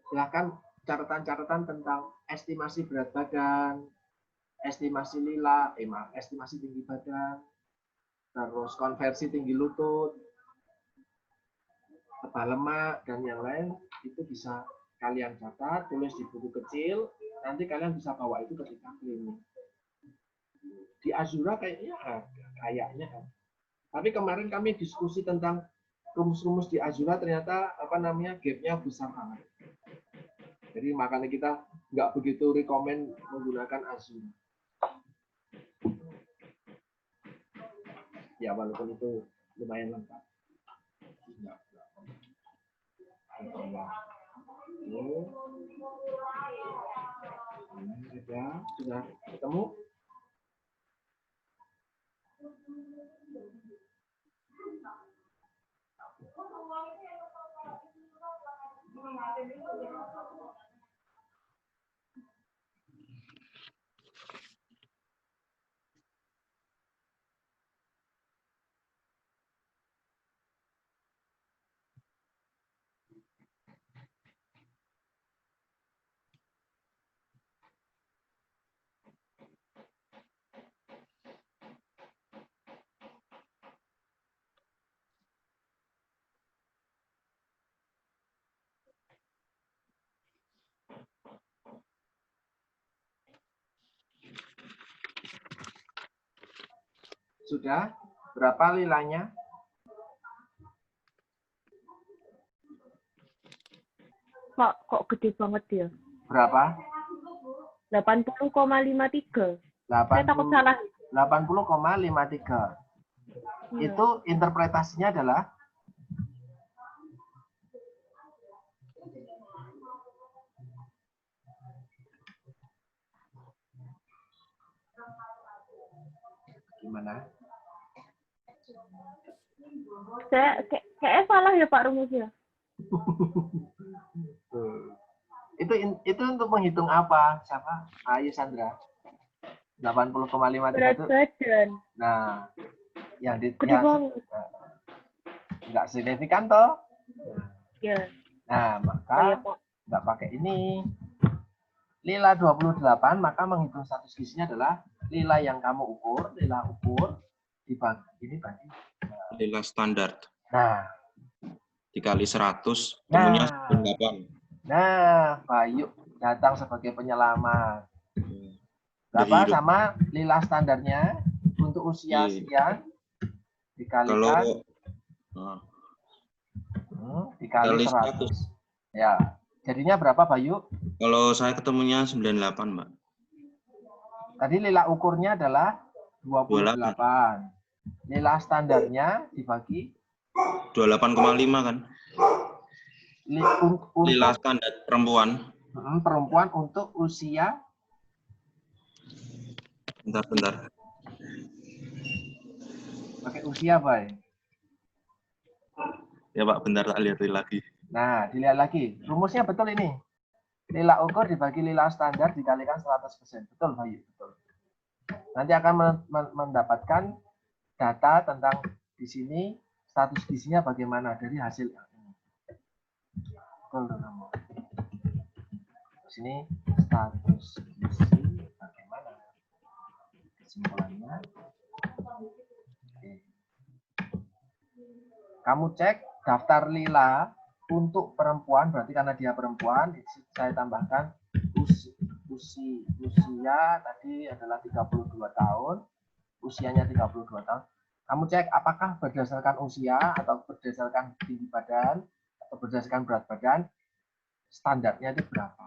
silahkan catatan-catatan tentang estimasi berat badan, estimasi lila, estimasi tinggi badan, terus konversi tinggi lutut, tebal lemak, dan yang lain itu bisa kalian catat, tulis di buku kecil, nanti kalian bisa bawa itu ketika klinik. Di Azura kayaknya ada. Tapi kemarin kami diskusi tentang rumus-rumus di Azura, ternyata gap-nya besar banget. Jadi makanya kita nggak begitu rekomen menggunakan Azura. Ya walaupun itu lumayan lengkap. Sudah ketemu? Sudah? Berapa lilanya? Pak, kok gede banget ya? Berapa? 80,53. 80. Saya takut salah. 80,53. Itu interpretasinya adalah gimana? Kayaknya salah ya Pak rumusnya. Itu untuk menghitung apa? Siapa? Ayo Sandra. 80,53 Berat itu. badan. Nah, yang Gede banget. nggak signifikan toh? Ya. Nah, Oh, ya, maka Pak. nggak pakai ini. Lila 28, maka menghitung status gizinya adalah lila yang kamu ukur, lila ukur dibagi ini bagi. Lila standar Nah, dikali 100 temunya 98. Nah, Bayu datang sebagai penyelamat. Berapa Jadi, sama lila standarnya untuk usia Iya. sekian dikalikan kalau dikali kali 100. Ya. Jadinya berapa, Bayu? kalau saya ketemunya 98, Mbak. Tadi lila ukurnya adalah 28. Lila standarnya dibagi 28,5 kan? untuk Lila standar perempuan. perempuan untuk usia Bentar. pakai usia, Bay. Ya, Pak, bentar tak lihat lagi. Nah, dilihat lagi. Rumusnya betul ini. Lila ukur dibagi lila standar dikalikan 100%. Betul, Bayu. Betul. Nanti akan mendapatkan data tentang di sini status gizinya bagaimana dari hasil ini. Betul, kamu. Di sini status gizi bagaimana? Kesimpulannya. Oke. Kamu cek daftar lila untuk perempuan, berarti karena dia perempuan, saya tambahkan usia tadi adalah 32 tahun, usianya 32 tahun. Kamu cek apakah berdasarkan usia atau berdasarkan tinggi badan atau berdasarkan berat badan, standarnya itu berapa?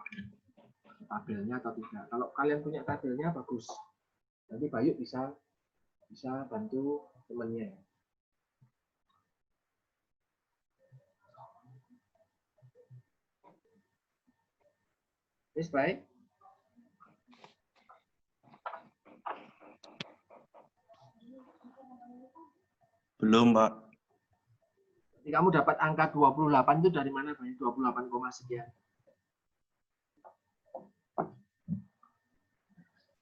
Tabelnya atau tidak. Kalau kalian punya tabelnya bagus. Nanti Bayu bisa bantu temannya. Yes, baik. Belum, Pak. Jadi kamu dapat angka 28 itu dari mana, Pak? 28, sekian.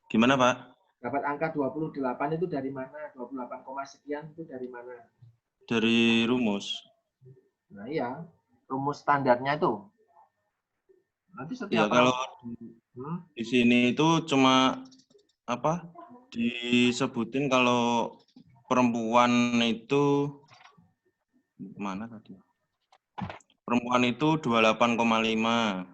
Gimana, Pak? Dapat angka 28 itu dari mana? 28, sekian itu dari mana? Dari rumus. Nah, iya. Rumus standarnya itu. Nanti Ya, setiap kalau di sini itu cuma apa? Disebutin kalau perempuan itu mana tadi? Perempuan itu 28,5.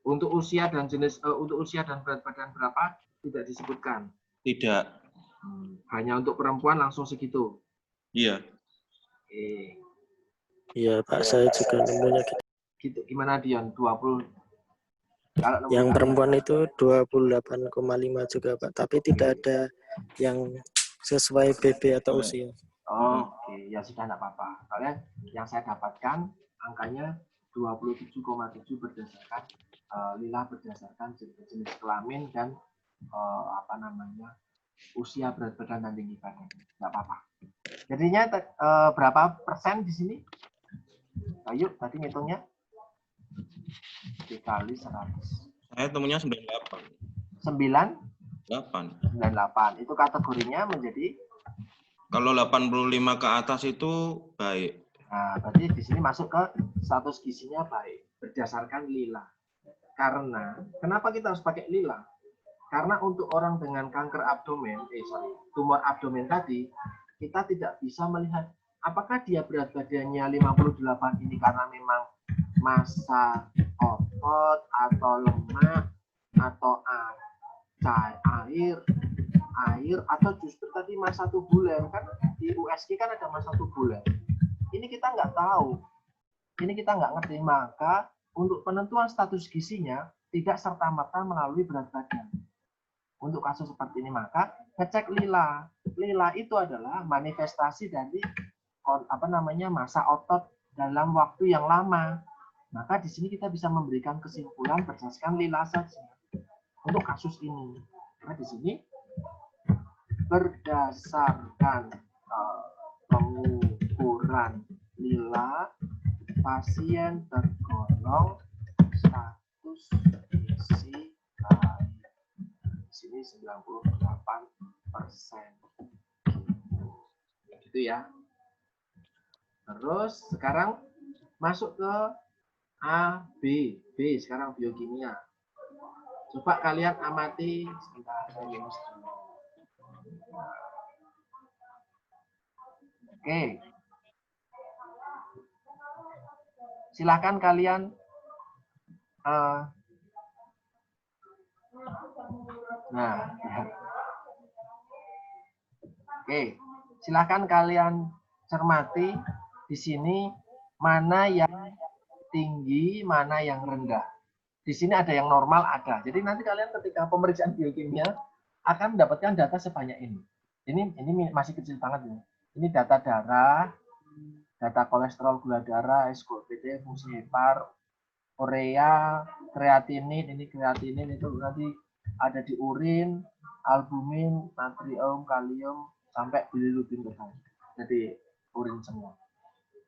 Untuk usia dan jenis untuk usia dan berat badan berapa tidak disebutkan. Tidak. Hanya untuk perempuan langsung segitu. Iya. Oke. Iya, Pak, saya juga nemunya gitu. Gitu. Gimana Dion? 20. Kalau Yang perempuan itu 28,5 juga, Pak. Tapi tidak ada yang sesuai BB atau usia. Oke, ya sudah enggak apa-apa. Soalnya yang saya dapatkan angkanya 27,7 berdasarkan lila berdasarkan jenis kelamin dan usia, berat badan dan tinggi badan. Enggak apa-apa. Jadinya berapa persen di sini? Ayo, tadi ngitungnya. Dikali 100. Saya temunya 98. 98. Itu kategorinya menjadi kalau 85 ke atas itu baik. Nah, berarti di sini masuk ke status gizinya baik berdasarkan lila. Karena kenapa kita harus pakai lila? Karena untuk orang dengan kanker abdomen, tumor abdomen tadi, kita tidak bisa melihat apakah dia berat badannya 58 ini karena memang massa otot atau lemak atau air atau justru tadi massa tubuler, kan di USG kan ada massa tubuler. Ini kita nggak tahu, ini kita nggak ngerti. Maka untuk penentuan status gizinya tidak serta-merta melalui berat badan. Untuk kasus seperti ini maka ngecek lila. Lila itu adalah manifestasi dari massa otot dalam waktu yang lama. Maka di sini kita bisa memberikan kesimpulan berdasarkan lila saja untuk kasus ini. Nah, di sini berdasarkan pengukuran lila, pasien tergolong status gizi baik. Di sini 98%. Gitu ya. Terus sekarang masuk ke A, B. B sekarang biokimia. Coba kalian amati sebentar. Oke. Silakan kalian Oke, silakan kalian cermati di sini mana yang tinggi, mana yang rendah. Di sini ada yang normal, ada. Jadi nanti kalian ketika pemeriksaan biokimia akan mendapatkan data sebanyak ini. Ini masih kecil banget ini. Ini data darah, data kolesterol, gula darah, SGOT, fungsi hepar, urea, kreatinin, ini kreatinin itu nanti ada di urin, albumin, natrium, kalium, sampai bilirubin total. Jadi urin semua.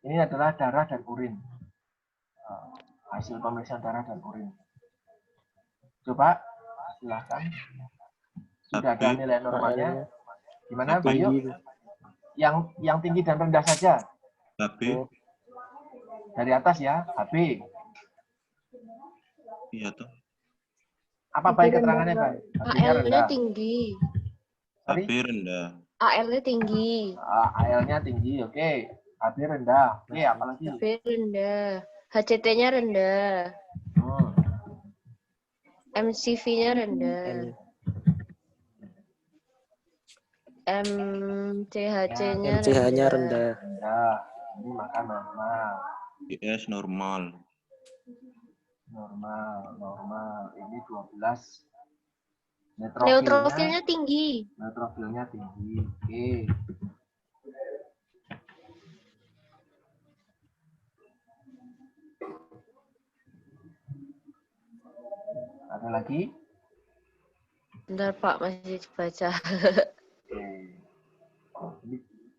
Ini adalah darah dan urin. Hasil pemeriksaan darah dan urin. Coba silahkan. Sudah ada nilai normalnya. Gimana, Bayu? Yang tinggi dan rendah saja. HB. Dari atas ya, HB. Iya tuh. Apa baik keterangannya, Pak? AL-nya tinggi. HB rendah. AL-nya tinggi. AL-nya tinggi, oke. HB rendah. Oke, apalagi? HB rendah. HCT-nya rendah. MCV-nya rendah. MCH-nya rendah. Ini maka normal. IS normal. Normal. Ini 12. Neutrofilnya tinggi. Neutrofilnya tinggi. Oke. Ada lagi? Bentar Pak, masih dibaca.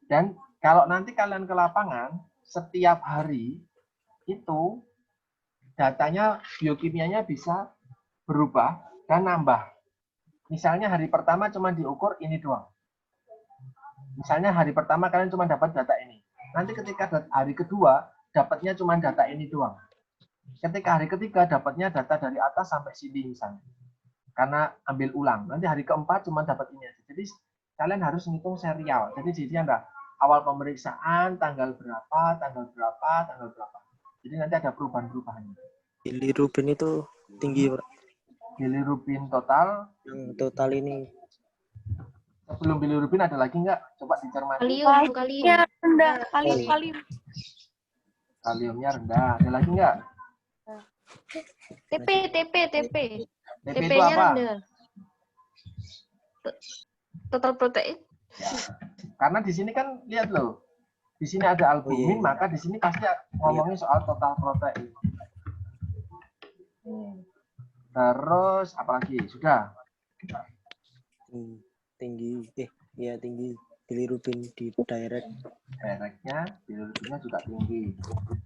Dan kalau nanti kalian ke lapangan, setiap hari itu datanya biokimianya bisa berubah dan nambah. Misalnya hari pertama cuma diukur ini doang. Misalnya hari pertama kalian cuma dapat data ini. Nanti ketika hari kedua dapatnya cuma data ini doang. Ketika hari ketiga dapatnya data dari atas sampai sini misalnya. Karena ambil ulang. Nanti hari keempat cuma dapat ini aja. Jadi kalian harus ngitung serial. Jadi di sini ada awal pemeriksaan, tanggal berapa. Jadi nanti ada perubahan-perubahan. Bilirubin itu tinggi, Pak. Bilirubin total. Yang total ini. Sebelum bilirubin ada lagi nggak? Coba dicermati. Kalium. Rendah. Kalium. Kaliumnya rendah. Ada lagi nggak? TP. TP itu TP-nya apa? rendah. Total protein. Ya. Karena di sini kan lihat loh. Di sini ada albumin, maka di sini pasti ngomongin soal total protein. Terus apalagi? Sudah. Tinggi bilirubin di direct. Directnya, bilirubinnya juga tinggi.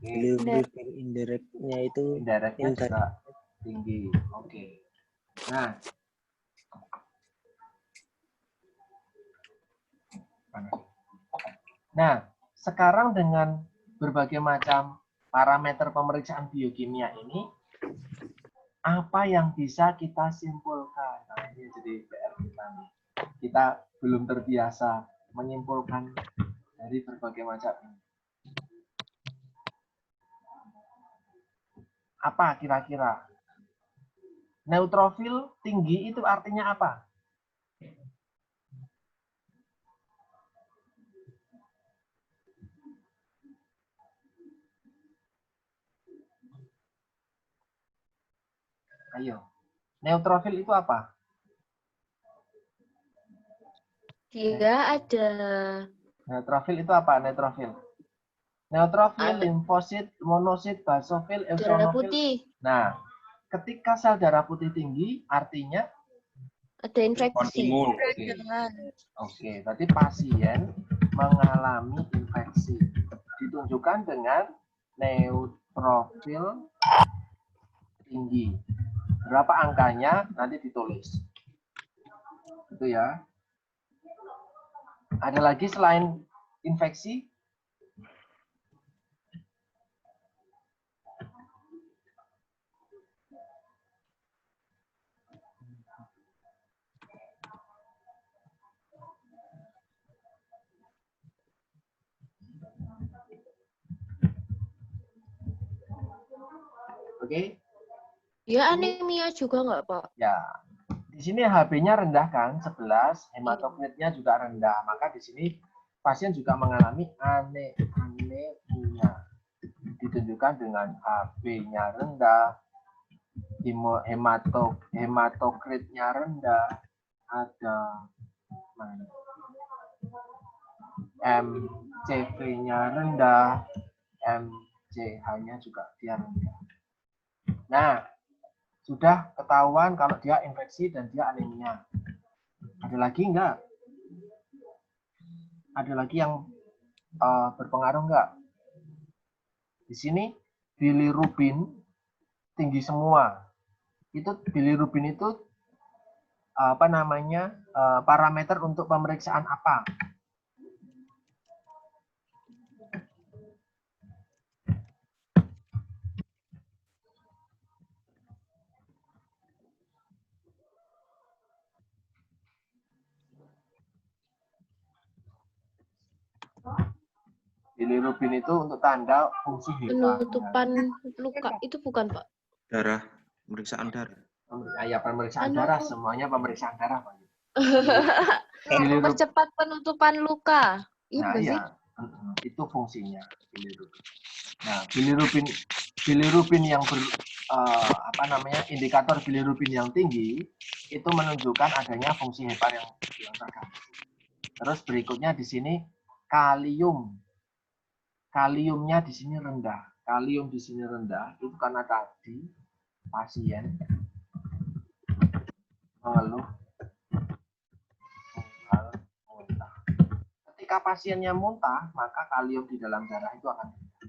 Bilirubin indirectnya itu Indirectnya juga tinggi. Oke. Nah, sekarang dengan berbagai macam parameter pemeriksaan biokimia ini, apa yang bisa kita simpulkan? Nah, ini jadi PR kita nih. Kita belum terbiasa menyimpulkan dari berbagai macam ini. Apa kira-kira? Neutrofil tinggi itu artinya apa? Ayo. Neutrofil itu apa? Dia ada Neutrofil itu apa? Neutrofil. Neutrofil, Ada. limfosit, monosit, basofil, darah eosinofil. putih, Nah, ketika sel darah putih tinggi, artinya ada infeksi. Imun. Oke, berarti pasien mengalami infeksi. Ditunjukkan dengan neutrofil tinggi. Berapa angkanya nanti ditulis. Itu ya. Ada lagi selain infeksi? Oke. Ya anemia juga nggak, Pak? Ya. Di sini HB-nya rendah kan, 11, hematokritnya juga rendah. Maka di sini pasien juga mengalami anemia. Ditunjukkan dengan HB-nya rendah, hematokritnya rendah, ada MCV-nya rendah, MCH-nya juga dia rendah. Nah, sudah ketahuan kalau dia infeksi dan dia anemia. Ada lagi enggak? Ada lagi yang berpengaruh enggak? Di sini bilirubin tinggi semua. Itu bilirubin itu apa namanya? Parameter untuk pemeriksaan apa? Bilirubin itu untuk tanda fungsi hepa. Penutupan luka itu bukan, Pak? Darah, pemeriksaan darah. Ya, pemeriksaan darah, semuanya pemeriksaan darah. Percepat penutupan luka. Iya Nah, nggak sih? iya. Itu fungsinya bilirubin. Nah, bilirubin yang indikator bilirubin yang tinggi itu menunjukkan adanya fungsi hepa yang terganggu. Terus berikutnya di sini kalium. Kaliumnya di sini rendah. Kalium di sini rendah itu karena tadi pasien mengeluh muntah. Ketika pasiennya muntah, maka kalium di dalam darah itu akan rendah.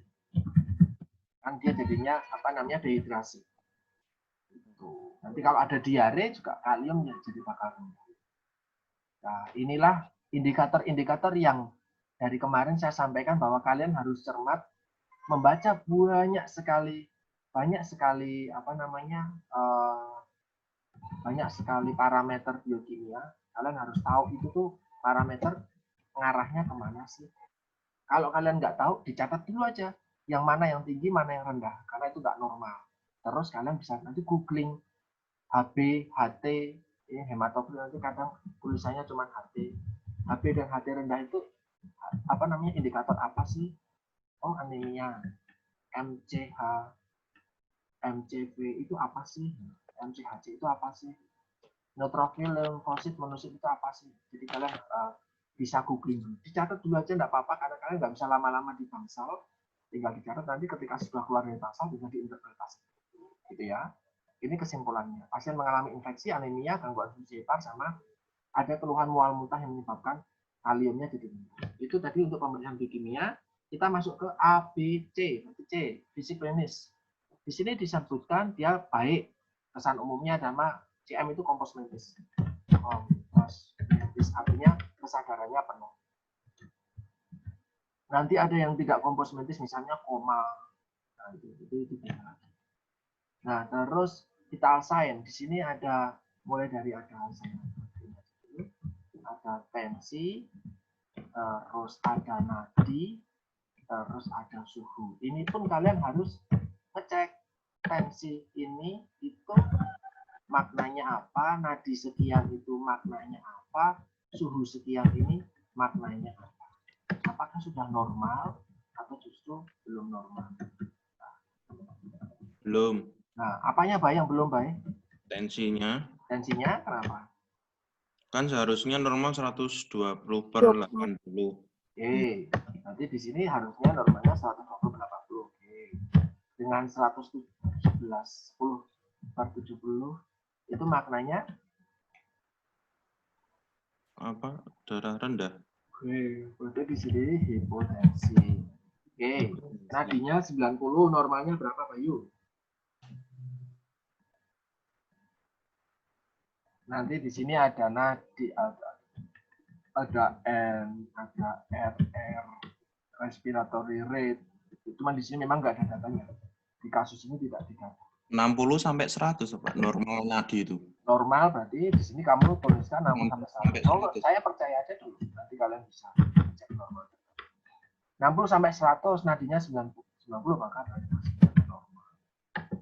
Kan dia jadinya dehidrasi. Nanti kalau ada diare juga kaliumnya jadi bakal rendah. Nah, inilah indikator-indikator yang dari kemarin saya sampaikan bahwa kalian harus cermat membaca banyak sekali parameter biokimia. Kalian harus tahu itu tuh parameter ngarahnya kemana sih. Kalau kalian nggak tahu, dicatat dulu aja yang mana yang tinggi, mana yang rendah, karena itu nggak normal. Terus kalian bisa nanti googling HB, HT, ini hematokrit, nanti kadang tulisannya cuma HT. HB dan HT rendah itu indikator apa sih? Oh, anemia. MCH, MCV itu apa sih? MCHC itu apa sih? Neutrofil, limfosit, monosit itu apa sih? Jadi kalian bisa googling. Dicatat dulu aja nggak apa-apa, karena kalian nggak bisa lama-lama di bangsal. Tinggal dicatat, nanti ketika sudah keluar dari bangsal bisa diinterpretasi. Gitu ya. Ini kesimpulannya. Pasien mengalami infeksi, anemia, gangguan fungsi hepar, sama ada keluhan mual muntah yang menyebabkan kaliumnya jadi rendah. Itu tadi untuk pemeriksaan biokimia. Kita masuk ke ABC, C, fisik klinis. Di sini disebutkan dia baik. Kesan umumnya nama CM itu kompos mentis. Kompos mentis artinya kesadarannya penuh. Nanti ada yang tidak kompos mentis, misalnya koma. Nah, itu bisa. Nah, terus vital sign. Di sini ada mulai dari ada tensi, terus ada nadi, terus ada suhu. Ini pun kalian harus ngecek tensi ini itu maknanya apa, nadi sekian itu maknanya apa, suhu sekian ini maknanya apa. Apakah sudah normal atau justru belum normal? Belum. Nah, apanya baik yang belum baik? Tensinya. Tensinya kenapa? Kan seharusnya normal 120 per 80. Oke, nanti di sini harusnya normalnya 120 per 80. Oke. Dengan 111 per 70 itu maknanya Apa? Darah rendah. oke, berarti di sini hipotensi. Oke, nadinya 90, normalnya berapa, Bayu? Nanti di sini ada nadi, ada N, ada RR, respiratory rate. Cuman di sini memang nggak ada datanya. Di kasus ini tidak didata. 60 sampai 100, Pak. Normal nadi itu. Normal berarti di sini kamu tuliskan 60 sampai 100. Oh, saya percaya aja dulu. Nanti kalian bisa cek normal. 60 sampai 100, nadinya 90 maka normal.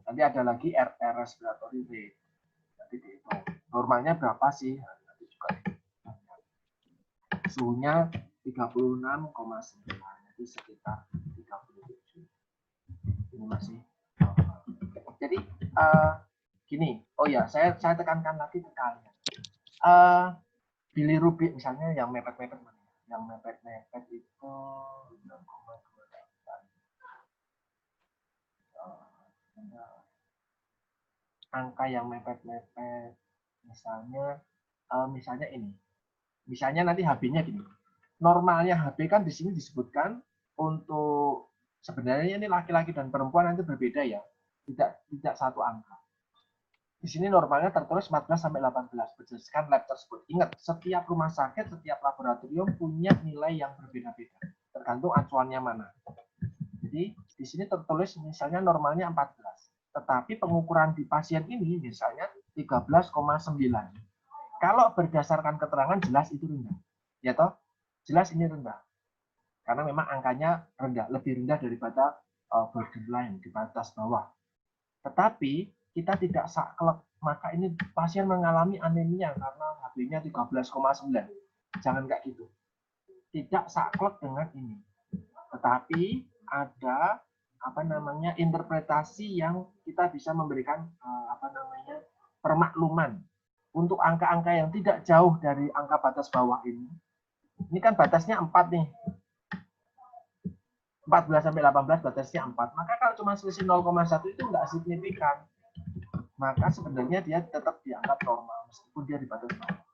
Nanti ada lagi RR respiratory rate. Nanti dihitung. Normalnya berapa sih? Nanti juga suhunya 36,9. Jadi sekitar 37. Ini masih jadi gini, oh ya, saya tekankan lagi ke kalian. Bilirubin misalnya yang mepet-mepet mana? Yang mepet-mepet itu 6,28. Angka yang mepet-mepet, misalnya ini. Misalnya nanti HB-nya gini. Normalnya HB kan di sini disebutkan untuk sebenarnya ini laki-laki dan perempuan nanti berbeda ya. Tidak satu angka. Di sini normalnya tertulis 14 sampai 18 berdasarkan lab tersebut. Ingat, setiap rumah sakit, setiap laboratorium punya nilai yang berbeda-beda, tergantung acuannya mana. Jadi di sini tertulis misalnya normalnya 14, tetapi pengukuran di pasien ini misalnya 13,9. Kalau berdasarkan keterangan jelas itu rendah. Ya toh? Jelas ini rendah. Karena memang angkanya rendah, lebih rendah daripada borderline di batas bawah. Tetapi kita tidak saklek, maka ini pasien mengalami anemia karena HB-nya 13,9. Jangan kayak gitu. Tidak saklek dengan ini. Tetapi ada interpretasi yang kita bisa memberikan permakluman untuk angka-angka yang tidak jauh dari angka batas bawah ini. Ini kan batasnya 4 nih. 14 sampai 18 batasnya 4. Maka kalau cuma selisih 0,1 itu enggak signifikan. Maka sebenarnya dia tetap dianggap normal meskipun dia di batas bawah.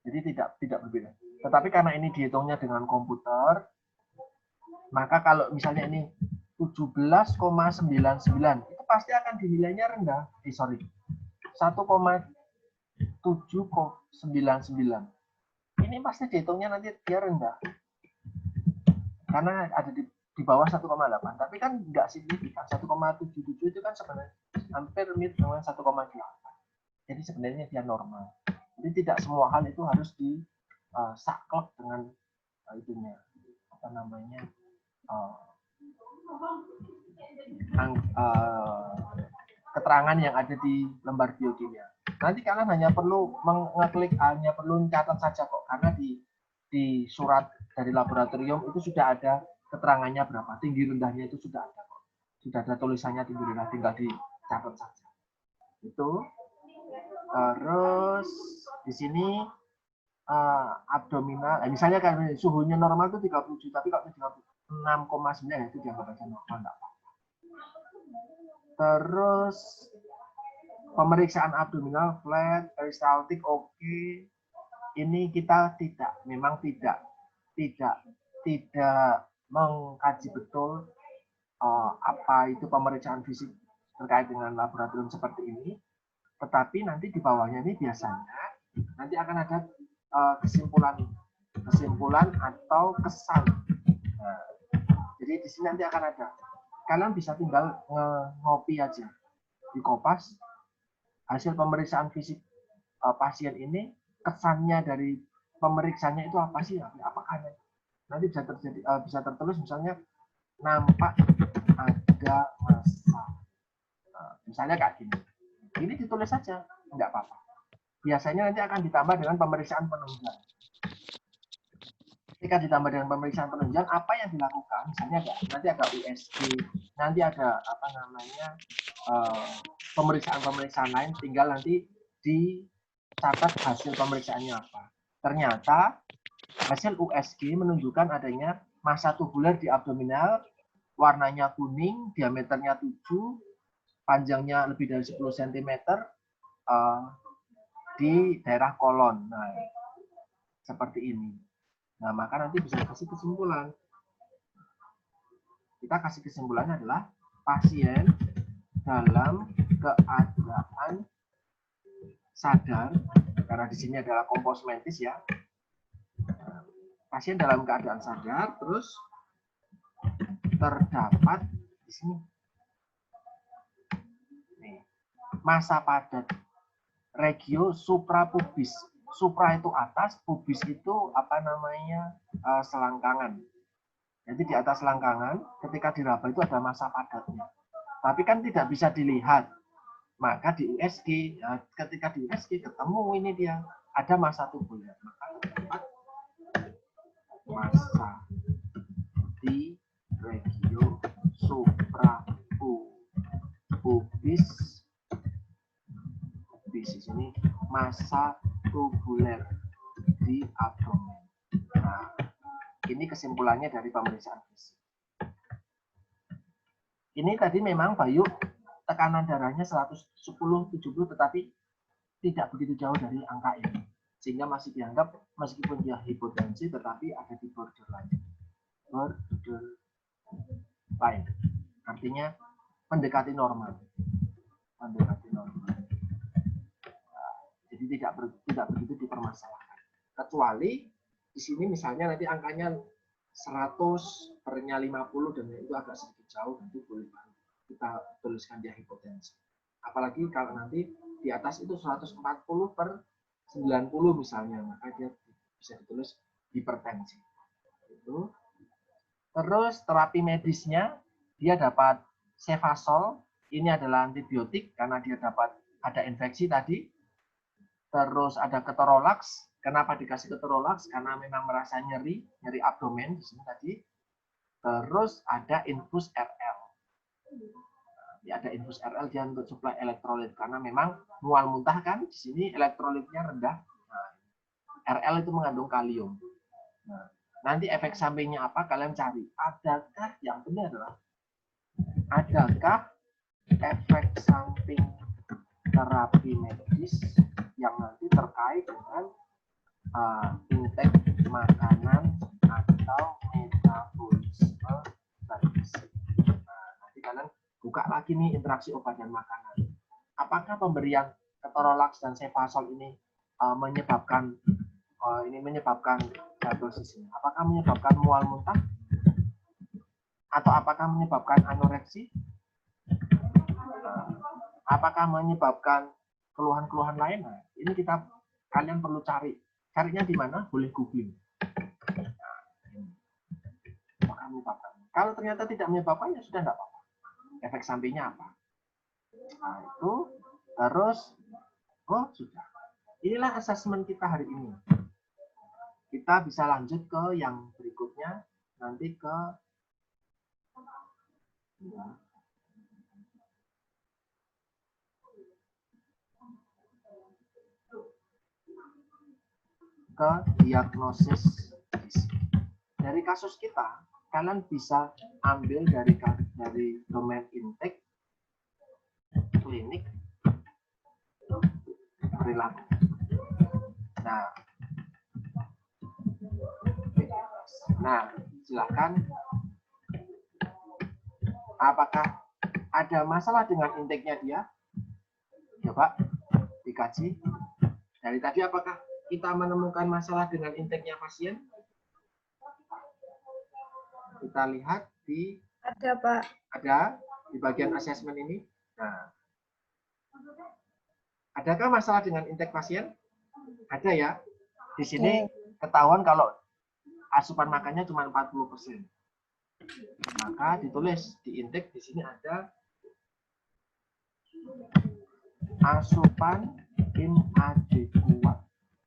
Jadi tidak berbeda. Tetapi karena ini dihitungnya dengan komputer, maka kalau misalnya ini 17,99 itu pasti akan dinilainya rendah. 1,799. Ini pasti dihitungnya nanti dia rendah. Karena ada di bawah 1,8, tapi kan nggak signifikan. 1,77 itu kan sebenarnya hampir mirip dengan 1,8. Jadi sebenarnya dia normal. Jadi tidak semua hal itu harus disaklek dengan itunya, keterangan yang ada di lembar biokimia. Nanti kalian hanya perlu mengeklik, hanya perlu catat saja kok, karena di surat dari laboratorium itu sudah ada keterangannya berapa, tinggi rendahnya itu sudah ada kok. Sudah ada tulisannya tinggi rendah, tinggal dicatat saja. Itu. Terus di sini abdominal, misalnya kan suhunya normal itu 37, tapi kalau 36,9 itu dianggap aja normal, enggak apa-apa. Terus pemeriksaan abdominal flat, peristaltik oke. Ini kita memang tidak mengkaji betul apa itu pemeriksaan fisik terkait dengan laboratorium seperti ini. Tetapi nanti di bawahnya ini biasanya nanti akan ada kesimpulan atau kesan. Nah, jadi di sini nanti akan ada. Kalian bisa tinggal ngopi aja di Kopas hasil pemeriksaan fisik pasien ini, kesannya dari pemeriksanya itu apa sih? Apakah nanti bisa tertulis misalnya nampak ada massa. Misalnya kayak gini. Ini ditulis saja, enggak apa-apa. Biasanya nanti akan ditambah dengan pemeriksaan penunjang. Ketika ditambah dengan pemeriksaan penunjang, apa yang dilakukan? Misalnya nanti ada USG, nanti ada pemeriksaan-pemeriksaan lain, tinggal nanti catat hasil pemeriksaannya apa. Ternyata hasil USG menunjukkan adanya massa tubular di abdominal, warnanya kuning, diameternya 7, panjangnya lebih dari 10 cm di daerah kolon. Nah, seperti ini. Nah, maka nanti bisa kasih kesimpulan. Kita kasih kesimpulannya adalah pasien dalam keadaan sadar, karena di sini adalah kompos mentis ya. Pasien dalam keadaan sadar, terus terdapat di sini nih, massa padat regio suprapubis. Supra itu atas, pubis itu apa namanya selangkangan. Jadi di atas selangkangan, ketika diraba itu ada massa padatnya. Tapi kan tidak bisa dilihat. Maka di USG, ya, ketika di USG ketemu ini dia, ada massa tubular. Maka terdapat massa di regio suprapubis. Di sini massa tubular di abdomen. Nah, ini kesimpulannya dari pemeriksaan fisik. Ini tadi memang Bayu tekanan darahnya 110/70, tetapi tidak begitu jauh dari angka ini. Sehingga masih dianggap meskipun dia hipotensi, tetapi ada di borderline. Borderline. Artinya mendekati normal. Mendekati normal. Nah, jadi tidak begitu dipermasalahkan. Kecuali di sini misalnya nanti angkanya 100/50 dan itu agak sedikit jauh, itu boleh kita tuliskan dia hipotensi. Apalagi kalau nanti di atas itu 140/90 misalnya, maka dia bisa ditulis hipertensi. Itu. Terus terapi medisnya dia dapat cefazol, ini adalah antibiotik karena dia dapat ada infeksi tadi. Terus ada ketorolax. Kenapa dikasih ketorolax? Karena memang merasa nyeri abdomen di sini tadi. Terus ada infus RL. Ya, ada infus RL dia untuk suplai elektrolit karena memang mual muntah kan di sini elektrolitnya rendah. Nah, RL itu mengandung kalium. Nah, nanti efek sampingnya apa kalian cari. Adakah yang benar adalah adakah efek samping terapi medis yang nanti terkait dengan intake makanan atau metabolisme terfisik. Nah, nanti kalian buka lagi nih interaksi obat dan makanan. Apakah pemberian ketorolax dan cefazol ini menyebabkan dosis ini? Apakah menyebabkan mual muntah? Atau apakah menyebabkan anoreksi? Apakah menyebabkan keluhan-keluhan lain? Nah, ini kalian perlu cari. Carinya di mana? Boleh googling. Apakah menyebabkan? Kalau ternyata tidak menyebabkan, ya sudah tidak apa-apa. Efek sampingnya apa? Nah, itu. Terus, sudah. Inilah asesmen kita hari ini. Kita bisa lanjut ke yang berikutnya. Nanti ke diagnosis. Dari kasus kita, kalian bisa ambil dari domain intake, klinik, perilaku. Nah, silakan. Apakah ada masalah dengan intake-nya dia? Coba dikaji. Dari tadi apakah kita menemukan masalah dengan intake-nya pasien? Kita lihat di Ada, Pak. Ada di bagian asesmen ini. Nah, adakah masalah dengan intake pasien? Ada ya. Di sini ketahuan kalau asupan makannya cuma 40%. Maka ditulis di intake di sini ada asupan inadekuat.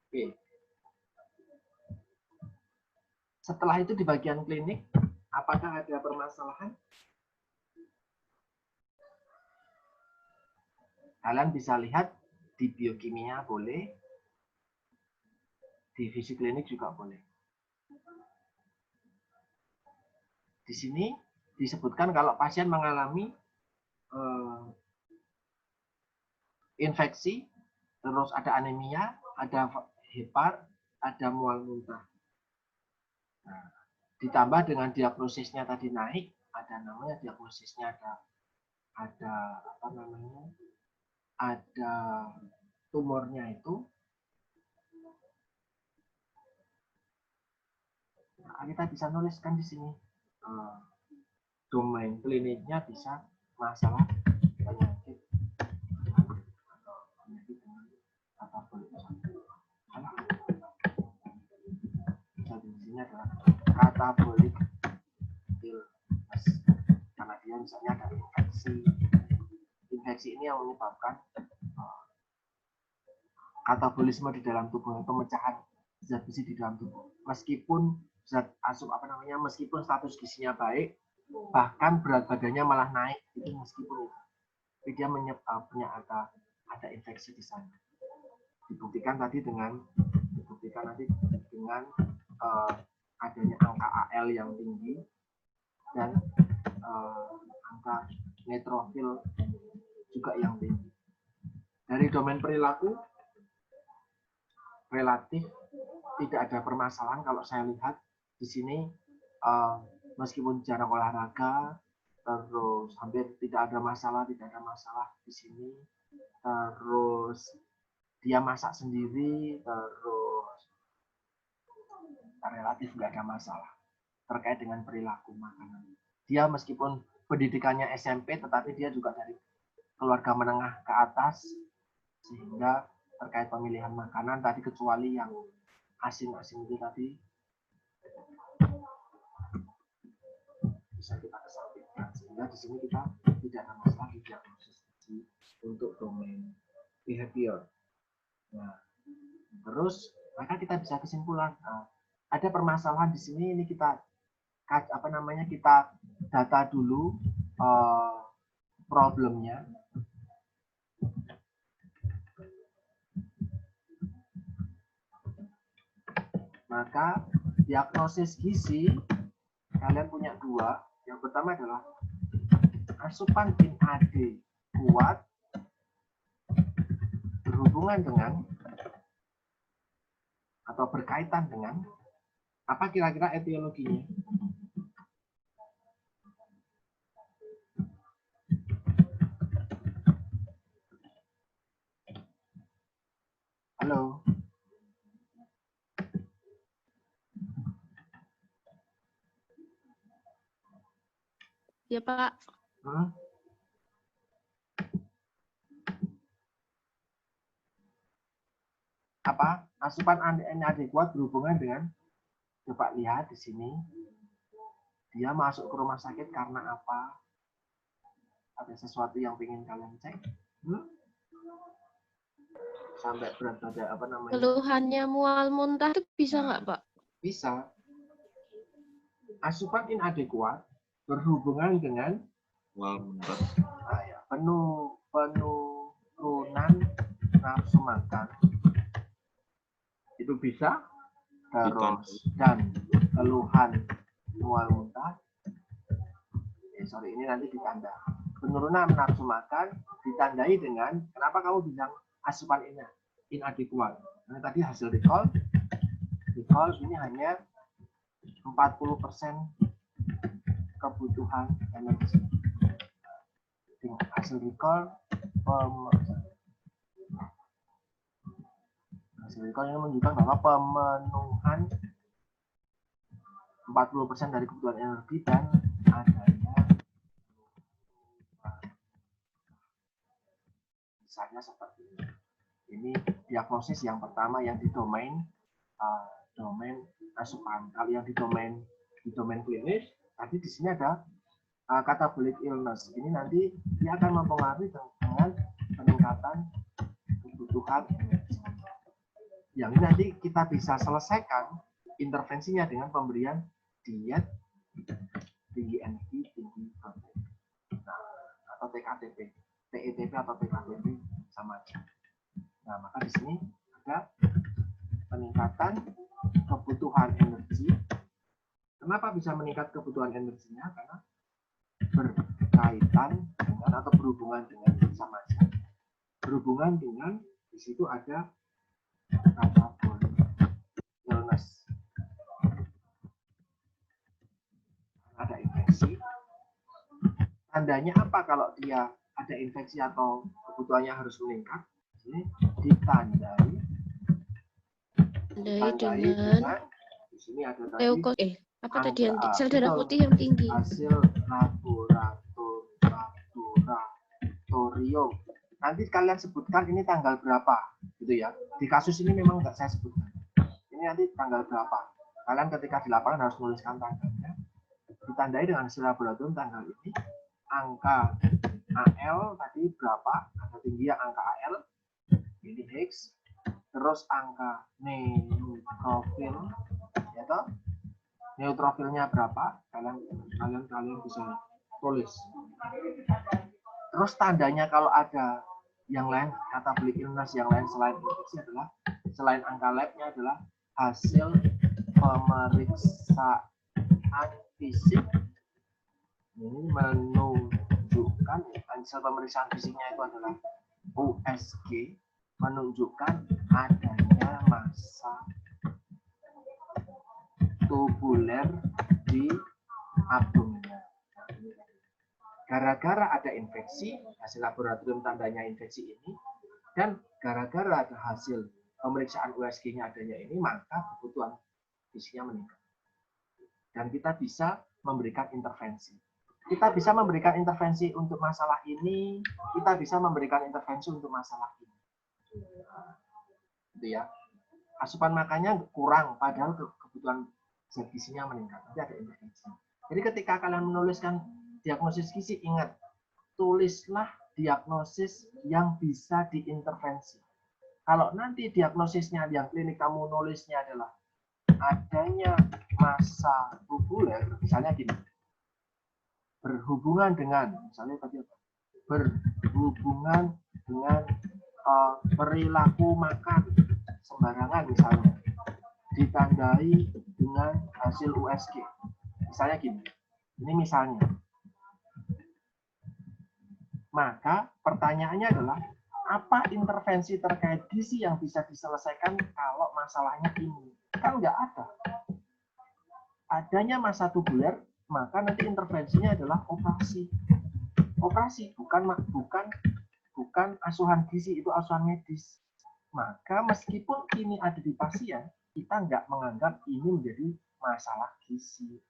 Oke. Setelah itu di bagian klinik, apakah ada permasalahan? Kalian bisa lihat di biokimia boleh, Di visi klinik juga boleh. Di sini disebutkan kalau pasien mengalami infeksi, terus ada anemia, ada hepar, ada mual muntah. Nah, ditambah dengan diagnosisnya tadi naik, ada namanya diagnosisnya ada apa namanya? Ada tumornya itu. Nah, kita bisa nuliskan di sini domain kliniknya bisa masalah penyakit atau penyakit dengan katabolik. Jadi di sini adalah katabolik illness karena dia misalnya ada infeksi ini yang menyebabkan katabolisme di dalam tubuh, pemecahan zat besi di dalam tubuh. Meskipun zat asup meskipun status gizinya baik, bahkan berat badannya malah naik, itu meskipun itu, tapi dia punya ada infeksi di sana. Dibuktikan dengan adanya angka AL yang tinggi dan angka neutrofil juga yang tinggi. Dari domain perilaku relatif tidak ada permasalahan kalau saya lihat di sini, meskipun jarang olahraga, terus hampir tidak ada masalah di sini, terus dia masak sendiri, terus relatif nggak ada masalah terkait dengan perilaku makanan. Dia meskipun pendidikannya SMP, tetapi dia juga dari keluarga menengah ke atas, sehingga terkait pemilihan makanan tadi, kecuali yang asin-asin itu tadi, bisa kita kesampingkan, sehingga di sini kita tidak ada masalah di diagnosis untuk domain behavior. Nah, terus maka kita bisa kesimpulan, ada permasalahan di sini, ini kita kita data dulu problemnya. Maka diagnosis gizi kalian punya dua. Yang pertama adalah asupan NAD kuat berhubungan dengan atau berkaitan dengan apa kira-kira etiologinya? Halo. Ya, Pak. Apa? Asupan NAD kuat berhubungan dengan, coba lihat di sini. Dia masuk ke rumah sakit karena apa? Ada sesuatu yang ingin kalian cek? Sampai berat badan apa namanya? Keluhannya mual muntah itu bisa nggak, Pak? Bisa. Asupan NAD kuat berhubungan dengan penurunan nafsu makan. Itu bisa. Terus dan keluhan mual muntah. Ini nanti ditanda. Penurunan nafsu makan ditandai dengan, kenapa kamu bilang asupan NAD kuat? Karena tadi hasil recall ini hanya 40% kebutuhan energi. Hasil recall ini menunjukkan bahwa pemenuhan 40% dari kebutuhan energi dan adanya misalnya seperti ini. Ini diagnosis yang pertama yang di domain asupan. Kalau yang di domain klinis, tadi di sini ada catabolic illness. Ini nanti dia akan mempengaruhi dengan peningkatan kebutuhan energi. Yang ini nanti kita bisa selesaikan intervensinya dengan pemberian diet tinggi energi, tinggi protein. Nah, atau TKTP, TETP atau TKTP sama aja. Nah, maka di sini ada peningkatan kebutuhan energi. Kenapa bisa meningkat kebutuhan energinya? Karena berkaitan dengan atau berhubungan dengan sama saja. Berhubungan dengan di situ ada metabolic illness. Ada infeksi. Tandanya apa kalau dia ada infeksi atau kebutuhannya harus meningkat? Ini ditandai dengan di sini ada tadi apa tadi yang angka, sel darah putih yang tinggi. Hasil laboratorium. Nanti kalian sebutkan ini tanggal berapa, gitu ya. Di kasus ini memang nggak saya sebutkan. Ini nanti tanggal berapa. Kalian ketika di lapangan harus menuliskan tanggalnya. Ditandai dengan hasil laboratorium tanggal ini. Angka AL tadi berapa? Angka tinggi ya angka AL. Ini X. Terus angka neutrofil, ya toh? Neutrofilnya berapa? Kalian bisa tulis. Terus tandanya kalau ada yang lain, metabolic illness yang lain selain infeksi adalah, selain angka labnya adalah hasil pemeriksaan fisik. Ini menunjukkan hasil pemeriksaan fisiknya itu adalah USG, menunjukkan adanya massa tubuler di abdomennya. Gara-gara ada infeksi, hasil laboratorium tandanya infeksi ini, dan gara-gara ada hasil pemeriksaan USG-nya adanya ini, maka kebutuhan fisiknya meningkat. Dan kita bisa memberikan intervensi. Kita bisa memberikan intervensi untuk masalah ini, kita bisa memberikan intervensi untuk masalah ini. Gitu ya. Asupan makannya kurang, padahal kebutuhan zat gizinya meningkat. Nanti ada intervensi. Jadi ketika kalian menuliskan diagnosis gizi, ingat, tulislah diagnosis yang bisa diintervensi. Kalau nanti diagnosisnya yang klinik kamu nulisnya adalah adanya massa tubuler, misalnya gini, berhubungan dengan, misalnya tadi apa? Berhubungan dengan perilaku makan sembarangan misalnya, ditandai dengan hasil USG. Misalnya gini, ini misalnya. Maka pertanyaannya adalah, apa intervensi terkait gizi yang bisa diselesaikan kalau masalahnya ini? Kan nggak ada. Adanya massa tubuler, maka nanti intervensinya adalah operasi. Operasi, bukan asuhan gizi, itu asuhan medis. Maka meskipun ini ada di pasien, kita nggak menganggap ini menjadi masalah gizi.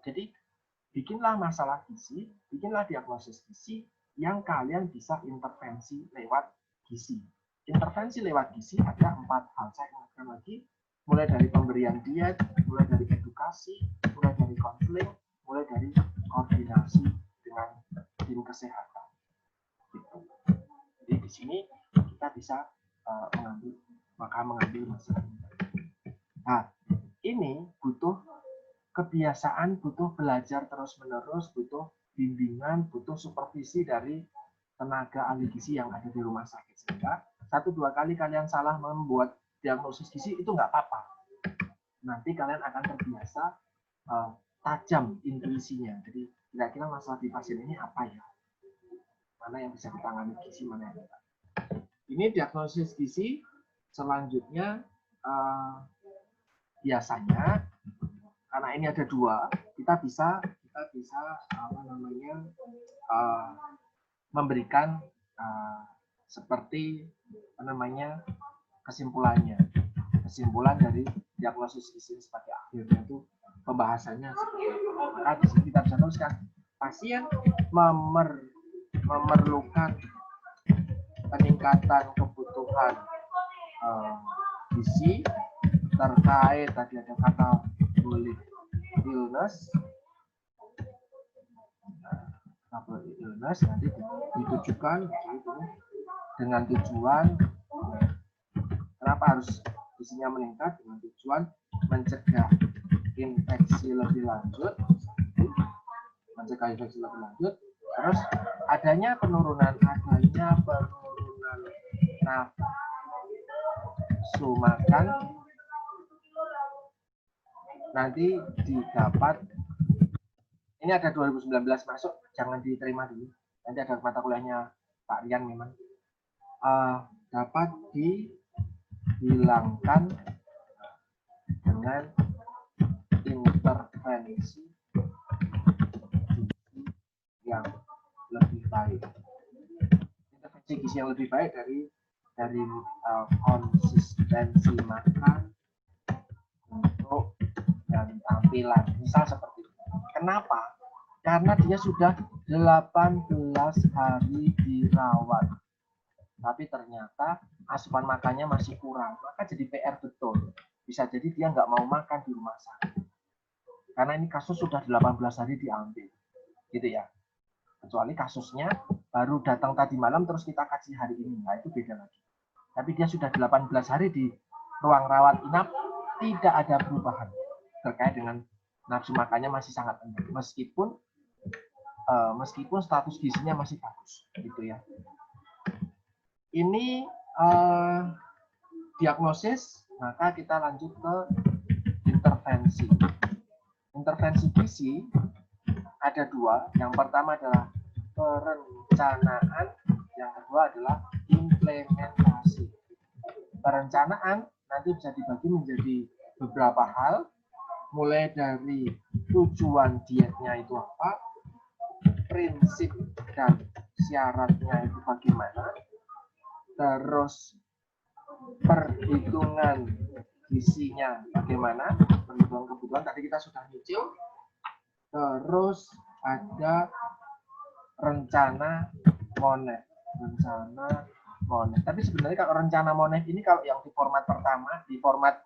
Jadi, bikinlah masalah gizi, bikinlah diagnosis gizi, yang kalian bisa intervensi lewat gizi. Intervensi lewat gizi ada 4 hal. Saya ingatkan lagi, mulai dari pemberian diet, mulai dari edukasi, mulai dari konseling, mulai dari koordinasi dengan tim kesehatan. Gitu. Jadi di sini kita bisa mengambil masalah ini. Nah, ini butuh kebiasaan, butuh belajar terus-menerus, butuh bimbingan, butuh supervisi dari tenaga ahli gizi yang ada di rumah sakit. Sehingga 1-2 kali kalian salah membuat diagnosis gizi itu nggak apa-apa. Nanti kalian akan terbiasa tajam intuisinya. Jadi kira-kira masalah di pasien ini apa ya? Mana yang bisa ditangani gizi, mana yang tidak. Ini diagnosis gizi. Selanjutnya biasanya karena ini ada 2, kita bisa memberikan seperti kesimpulan dari diagnosis gizi sebagai akhirnya itu pembahasannya seperti itu. Maka di sini kita bisa tuliskan pasien memerlukan peningkatan kebutuhan gizi terkait tadi ada kata illness, nanti ditujukan dengan tujuan kenapa harus gizinya meningkat, dengan tujuan mencegah infeksi lebih lanjut, terus adanya penurunan nafsu makan nanti didapat, ini ada 2019 masuk, jangan diterima dulu. Nanti ada mata kuliahnya Pak Rian memang. Dapat dihilangkan dengan intervensi yang lebih baik. Intervensi gizi yang lebih baik dari konsistensi makan untuk dan tampilan. Misal seperti itu. Kenapa? Karena dia sudah 18 hari dirawat. Tapi ternyata asupan makannya masih kurang. Maka jadi PR betul. Bisa jadi dia nggak mau makan di rumah sakit. Karena ini kasus sudah 18 hari diambil. Gitu ya. Kecuali kasusnya baru datang tadi malam terus kita kaji hari ini. Nah itu beda lagi. Tapi dia sudah 18 hari di ruang rawat inap, tidak ada perubahan terkait dengan nafsu makannya masih sangat rendah. Meskipun status gizinya masih bagus. Gitu ya. Ini diagnosis, maka kita lanjut ke intervensi. Intervensi gizi ada dua. Yang pertama adalah perencanaan, yang kedua adalah implementasi. Perencanaan nanti bisa dibagi menjadi beberapa hal, mulai dari tujuan dietnya itu apa, prinsip dan syaratnya itu bagaimana, terus perhitungan gizinya bagaimana, perhitungan kebutuhan tadi kita sudah nyicil, terus ada rencana monet. Tapi sebenarnya kalau rencana monet ini kalau yang di format pertama, di format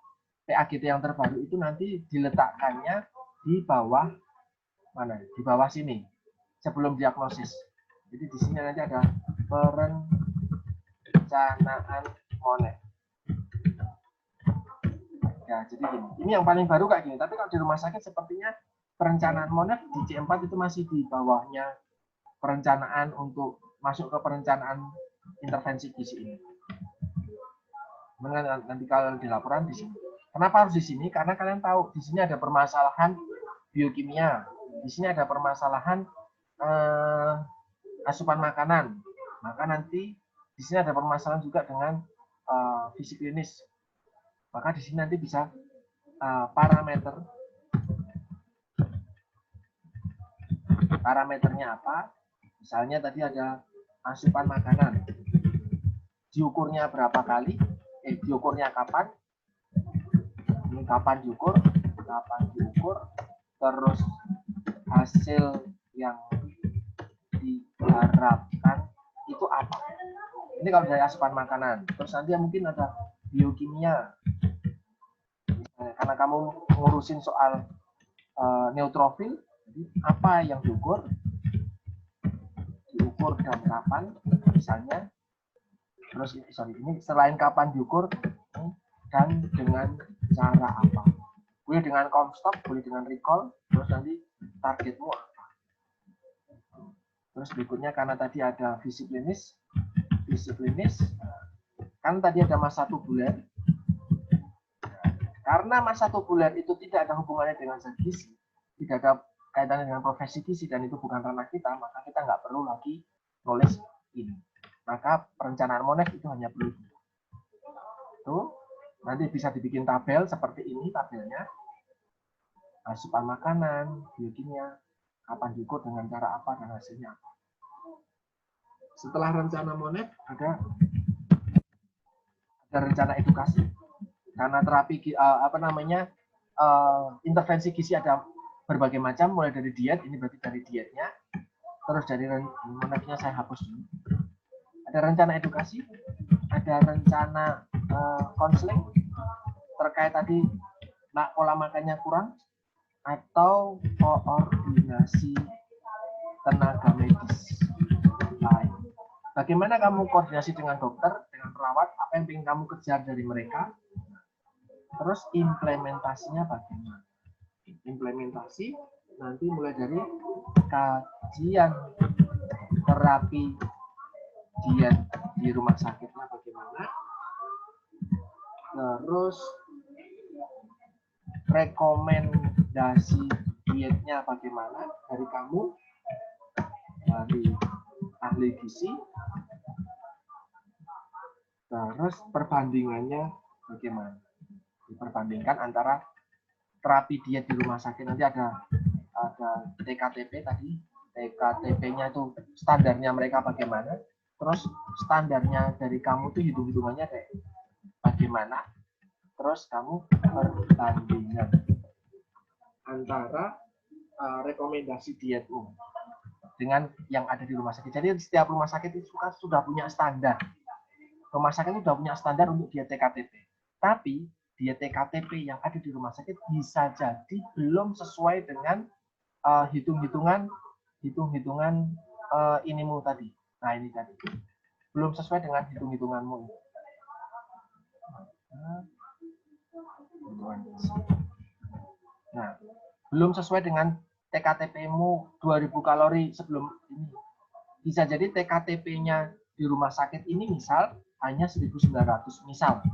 PAGT yang terbaru itu nanti diletakkannya di bawah mana? Di bawah sini sebelum diagnosis. Jadi di sini nanti ada perencanaan monet. Ya, jadi ini yang paling baru kayak gini. Tapi kalau di rumah sakit sepertinya perencanaan monet di C4 itu masih di bawahnya perencanaan untuk masuk ke perencanaan intervensi gizi ini. Nanti kalau di laporan di sini. Kenapa harus di sini? Karena kalian tahu di sini ada permasalahan biokimia, di sini ada permasalahan asupan makanan. Maka nanti di sini ada permasalahan juga dengan fisik klinis. Maka di sini nanti bisa parameternya apa? Misalnya tadi ada asupan makanan. Diukurnya berapa kali? Diukurnya kapan? Ini kapan diukur? Terus hasil yang diharapkan itu apa? Ini kalau dari asupan makanan. Terus nanti mungkin ada biokimia. Karena kamu ngurusin soal neutrofil, jadi apa yang diukur dan kapan, misalnya. Terus ini selain kapan diukur dan dengan cara apa. Boleh dengan Comstock, boleh dengan recall, terus nanti targetmu apa. Terus berikutnya karena tadi ada fisik klinis, kan tadi ada masa tubuler. Karena masa tubuler itu tidak ada hubungannya dengan zat gizi, tidak ada kaitannya dengan profesi gizi dan itu bukan ranah kita, maka kita nggak perlu lagi nulis ini. Maka perencanaan monet itu hanya perlu itu. Nanti bisa dibikin tabel seperti ini tabelnya. Asupan makanan, biokimia, kapan diukur dengan cara apa dan hasilnya apa. Setelah rencana monet ada rencana edukasi. Karena terapi intervensi gizi ada berbagai macam, mulai dari diet, ini berarti dari dietnya, terus dari monetnya saya hapus dulu. Ada rencana edukasi, ada rencana konseling terkait tadi pola makannya kurang, atau koordinasi tenaga medis lain. Bagaimana kamu koordinasi dengan dokter, dengan perawat, apa yang ingin kamu kejar dari mereka, terus implementasinya bagaimana. Implementasi nanti mulai dari kajian terapi diet di rumah sakitnya bagaimana, terus rekomendasi dietnya bagaimana dari kamu, dari ahli gizi, terus perbandingannya bagaimana, diperbandingkan antara terapi diet di rumah sakit. Nanti ada TKTP tadi, TKTP-nya itu standarnya mereka bagaimana, terus standarnya dari kamu tuh hitung-hitungannya kayak bagaimana, terus kamu perbandingan antara rekomendasi dietmu dengan yang ada di rumah sakit. Jadi setiap rumah sakit itu sudah punya standar. Rumah sakit itu sudah punya standar untuk diet TKTP. Tapi diet TKTP yang ada di rumah sakit bisa jadi belum sesuai dengan hitung-hitungan inimu tadi. Nah, ini tadi. Belum sesuai dengan hitung-hitunganmu. Nah, belum sesuai dengan TKTP-mu 2000 kalori sebelum ini. Bisa jadi TKTP-nya di rumah sakit ini misal hanya 1900 misal.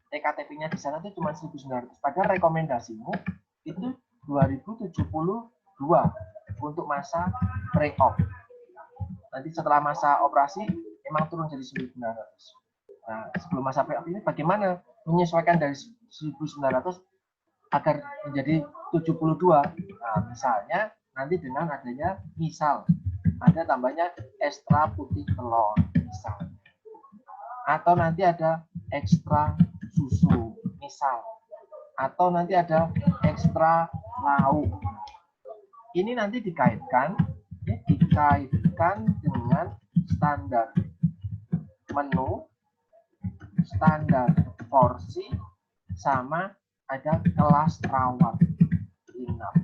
TKTP-nya di sana itu cuma 1900. Padahal rekomendasimu itu 2072 untuk masa pre-op. Nanti setelah masa operasi memang turun jadi 1900. Nah, sebelum masa pre-op ini bagaimana menyesuaikan dari 1900 agar menjadi 72. Nah, misalnya nanti dengan adanya misal ada tambahnya ekstra putih telur misal. Atau nanti ada ekstra susu misal. Atau nanti ada ekstra lauk. Ini nanti dikaitkan dengan standar menu, standar porsi, sama ada kelas rawat inap.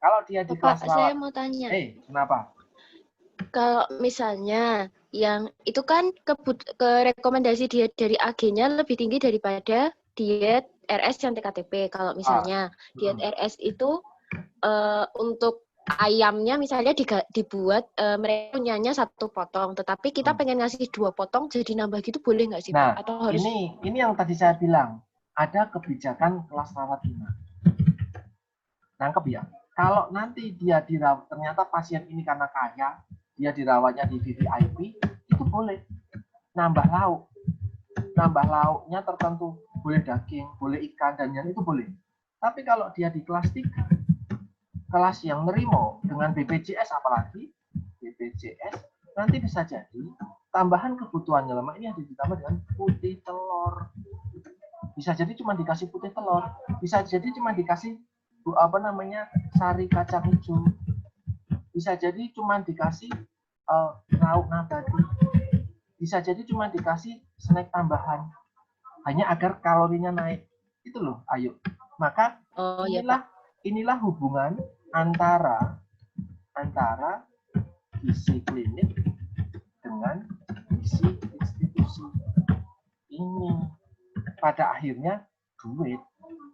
Kalau dia di kelas Pak, rawat, saya mau tanya. Kenapa? Kalau misalnya yang itu kan ke rekomendasi diet dari AG-nya lebih tinggi daripada diet RS yang TKTP. Kalau misalnya diet RS itu untuk ayamnya misalnya dibuat mereka punyanya 1 potong, tetapi kita pengen ngasih 2 potong jadi nambah gitu, boleh nggak sih Pak? Nah, Atau harus ini yang tadi saya bilang, ada kebijakan kelas rawat inap. Nangkep ya? Kalau nanti dia dirawat, ternyata pasien ini karena kaya, dia dirawatnya di VVIP, itu boleh nambah lauk. Nambah lauknya tertentu, boleh daging, boleh ikan, dan yang itu boleh. Tapi kalau dia di kelas 3, kelas yang nerimo dengan BPJS apalagi, BPJS, nanti bisa jadi tambahan kebutuhannya lemak ini harus ditambah dengan putih telur. Bisa jadi cuma dikasih putih telur, bisa jadi cuma dikasih sari kacang hijau, bisa jadi cuma dikasih lauk nabati, bisa jadi cuma dikasih snack tambahan, hanya agar kalorinya naik. Itu loh, ayo. Maka inilah hubungan antara gizi klinik dengan gizi institusi. Ini pada akhirnya duit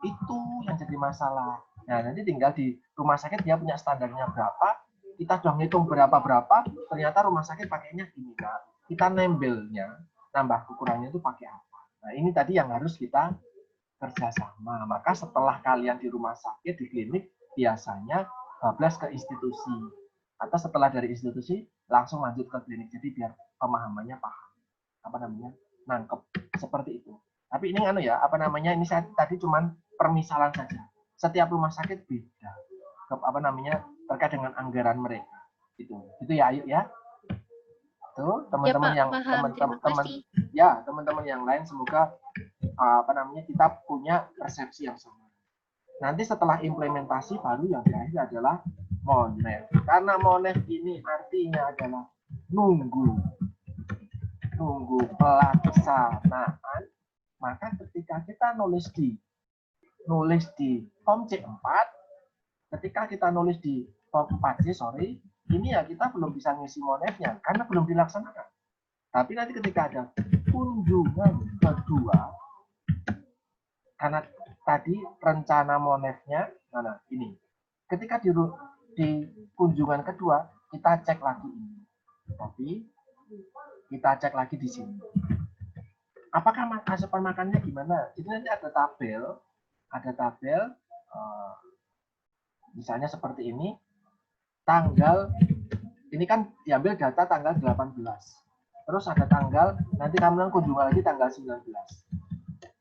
itu yang jadi masalah. Nah, nanti tinggal di rumah sakit dia punya standarnya berapa, kita sudah ngitung berapa, ternyata rumah sakit pakainya gini. Nah, kita nembelnya, nambah ukurannya itu pakai apa. Nah, ini tadi yang harus kita kerjasama. Maka setelah kalian di rumah sakit, di klinik, biasanya bablas ke institusi. Atau setelah dari institusi, langsung lanjut ke klinik. Jadi biar pemahamannya paham. Nangkep. Seperti itu. Tapi ini ini saya tadi cuman permisalan saja. Setiap rumah sakit beda. Terkait dengan anggaran mereka. Itu ya, Ayu ya. Tuh, teman-teman teman-teman yang lain semoga kita punya persepsi yang sama. Nanti setelah implementasi baru yang terakhir adalah monef. Karena monef ini artinya adalah nunggu pelaksanaan. Maka ketika kita nulis di form C4, ketika kita nulis di form 4C, ini ya kita belum bisa ngisi monefnya karena belum dilaksanakan. Tapi nanti ketika ada kunjungan kedua, karena tadi rencana monefnya, ini. Ketika di kunjungan kedua, kita cek lagi ini. Tapi kita cek lagi di sini. Apakah asupan makannya gimana? Jadi nanti ada tabel Misalnya seperti ini, ini kan diambil data tanggal 18. Terus ada tanggal, nanti kamu kunjungan lagi tanggal 19.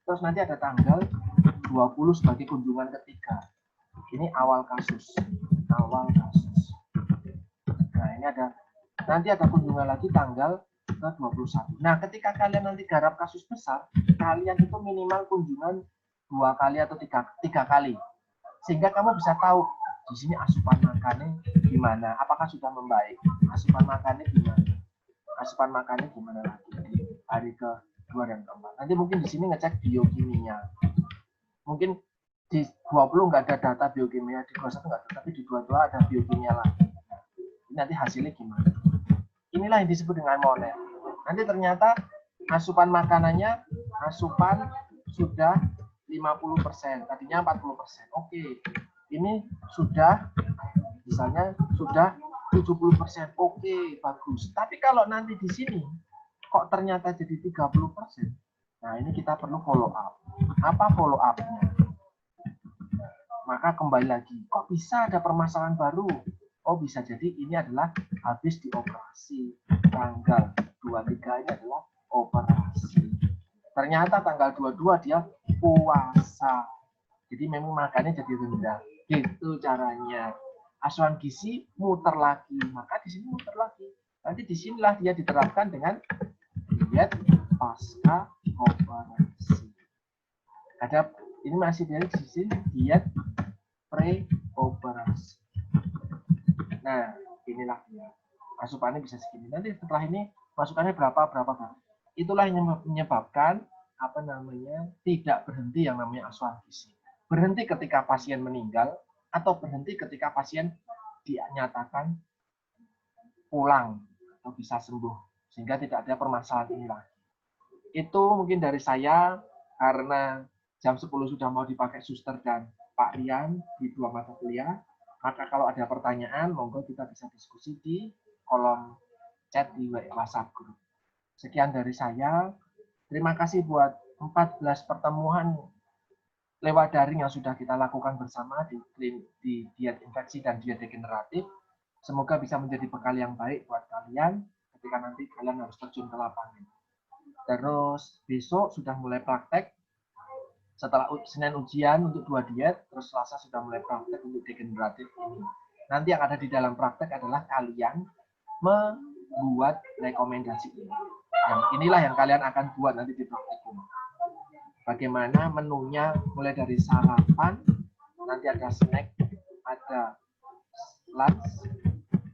Terus nanti ada tanggal 20 sebagai kunjungan ketiga. Ini awal kasus. Nah, ini nanti ada kunjungan lagi tanggal ke-21. Nah, ketika kalian nanti garap kasus besar, kalian itu minimal kunjungan 2 kali atau 3 kali. Sehingga kamu bisa tahu di sini asupan makannya gimana, apakah sudah membaik, asupan makannya gimana lagi di hari ke-2 dan ke-4. Nanti mungkin di sini ngecek biokimia. Mungkin di 20 nggak ada data biokimia, di 21 nggak ada, tapi di 22 ada biokimia lagi. Nah, ini nanti hasilnya gimana? Inilah yang disebut dengan monet. Nanti ternyata asupan makanannya, sudah 50%, tadinya 40%. Oke, ini misalnya sudah 70%. Oke, bagus. Tapi kalau nanti di sini kok ternyata jadi 30%, nah ini kita perlu follow up. Apa follow up-nya? Maka kembali lagi, kok bisa ada permasalahan baru? Oh, bisa jadi ini adalah habis dioperasi. Tanggal 23 ini adalah operasi. Ternyata tanggal 22 dia puasa. Jadi memang makannya jadi rendah. Gitu caranya. Asupan gizi muter lagi. Maka di sini muter lagi. Nanti disinilah dia diterapkan dengan diet pasca operasi. Ini masih dari sisi diet pre-operasi. Nah, inilah dia. Asupannya bisa segini. Nanti setelah ini masukannya berapa. Itulah yang menyebabkan tidak berhenti yang namanya asupan gizi. Berhenti ketika pasien meninggal atau berhenti ketika pasien dinyatakan pulang atau bisa sembuh sehingga tidak ada permasalahan ini lagi. Itu mungkin dari saya karena jam 10 sudah mau dipakai Suster dan Pak Rian di 2 mata kuliah. Maka kalau ada pertanyaan, monggo kita bisa diskusi di kolom chat di WhatsApp group. Sekian dari saya. Terima kasih buat 14 pertemuan lewat daring yang sudah kita lakukan bersama di diet infeksi dan diet degeneratif. Semoga bisa menjadi bekal yang baik buat kalian ketika nanti kalian harus terjun ke lapangan. Terus besok sudah mulai praktek. Setelah Senin ujian untuk 2 diet, terus Selasa sudah mulai praktek untuk degeneratif ini. Nanti yang ada di dalam praktek adalah kalian membuat rekomendasi ini. Yang inilah yang kalian akan buat nanti di praktikum. Bagaimana menunya mulai dari sarapan, nanti ada snack, ada lunch,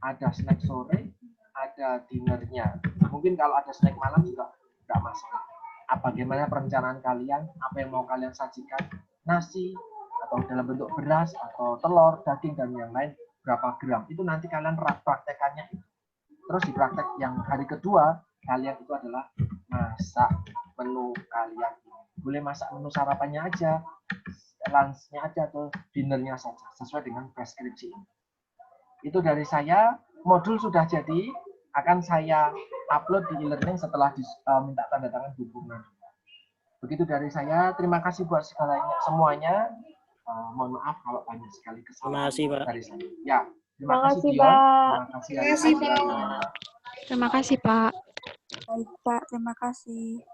ada snack sore, ada dinnernya. Mungkin kalau ada snack malam juga tidak masalah. Bagaimana perencanaan kalian, apa yang mau kalian sajikan, nasi, atau dalam bentuk beras, atau telur, daging, dan yang lain, berapa gram. Itu nanti kalian praktekannya. Terus di praktek yang hari kedua, kalian itu adalah masak menu kalian. Boleh masak menu sarapannya aja, lunch-nya aja, atau dinnernya saja, sesuai dengan preskripsi ini. Itu dari saya, modul sudah jadi, akan saya upload di e-learning setelah minta tanda tangan Bu Purna. Begitu dari saya, terima kasih buat semuanya. Mohon maaf kalau banyak sekali kesalahan dari saya. Ya, terima kasih Dion. Terima kasih Pak. Terima kasih, Pak. Baik, Pak. Terima kasih.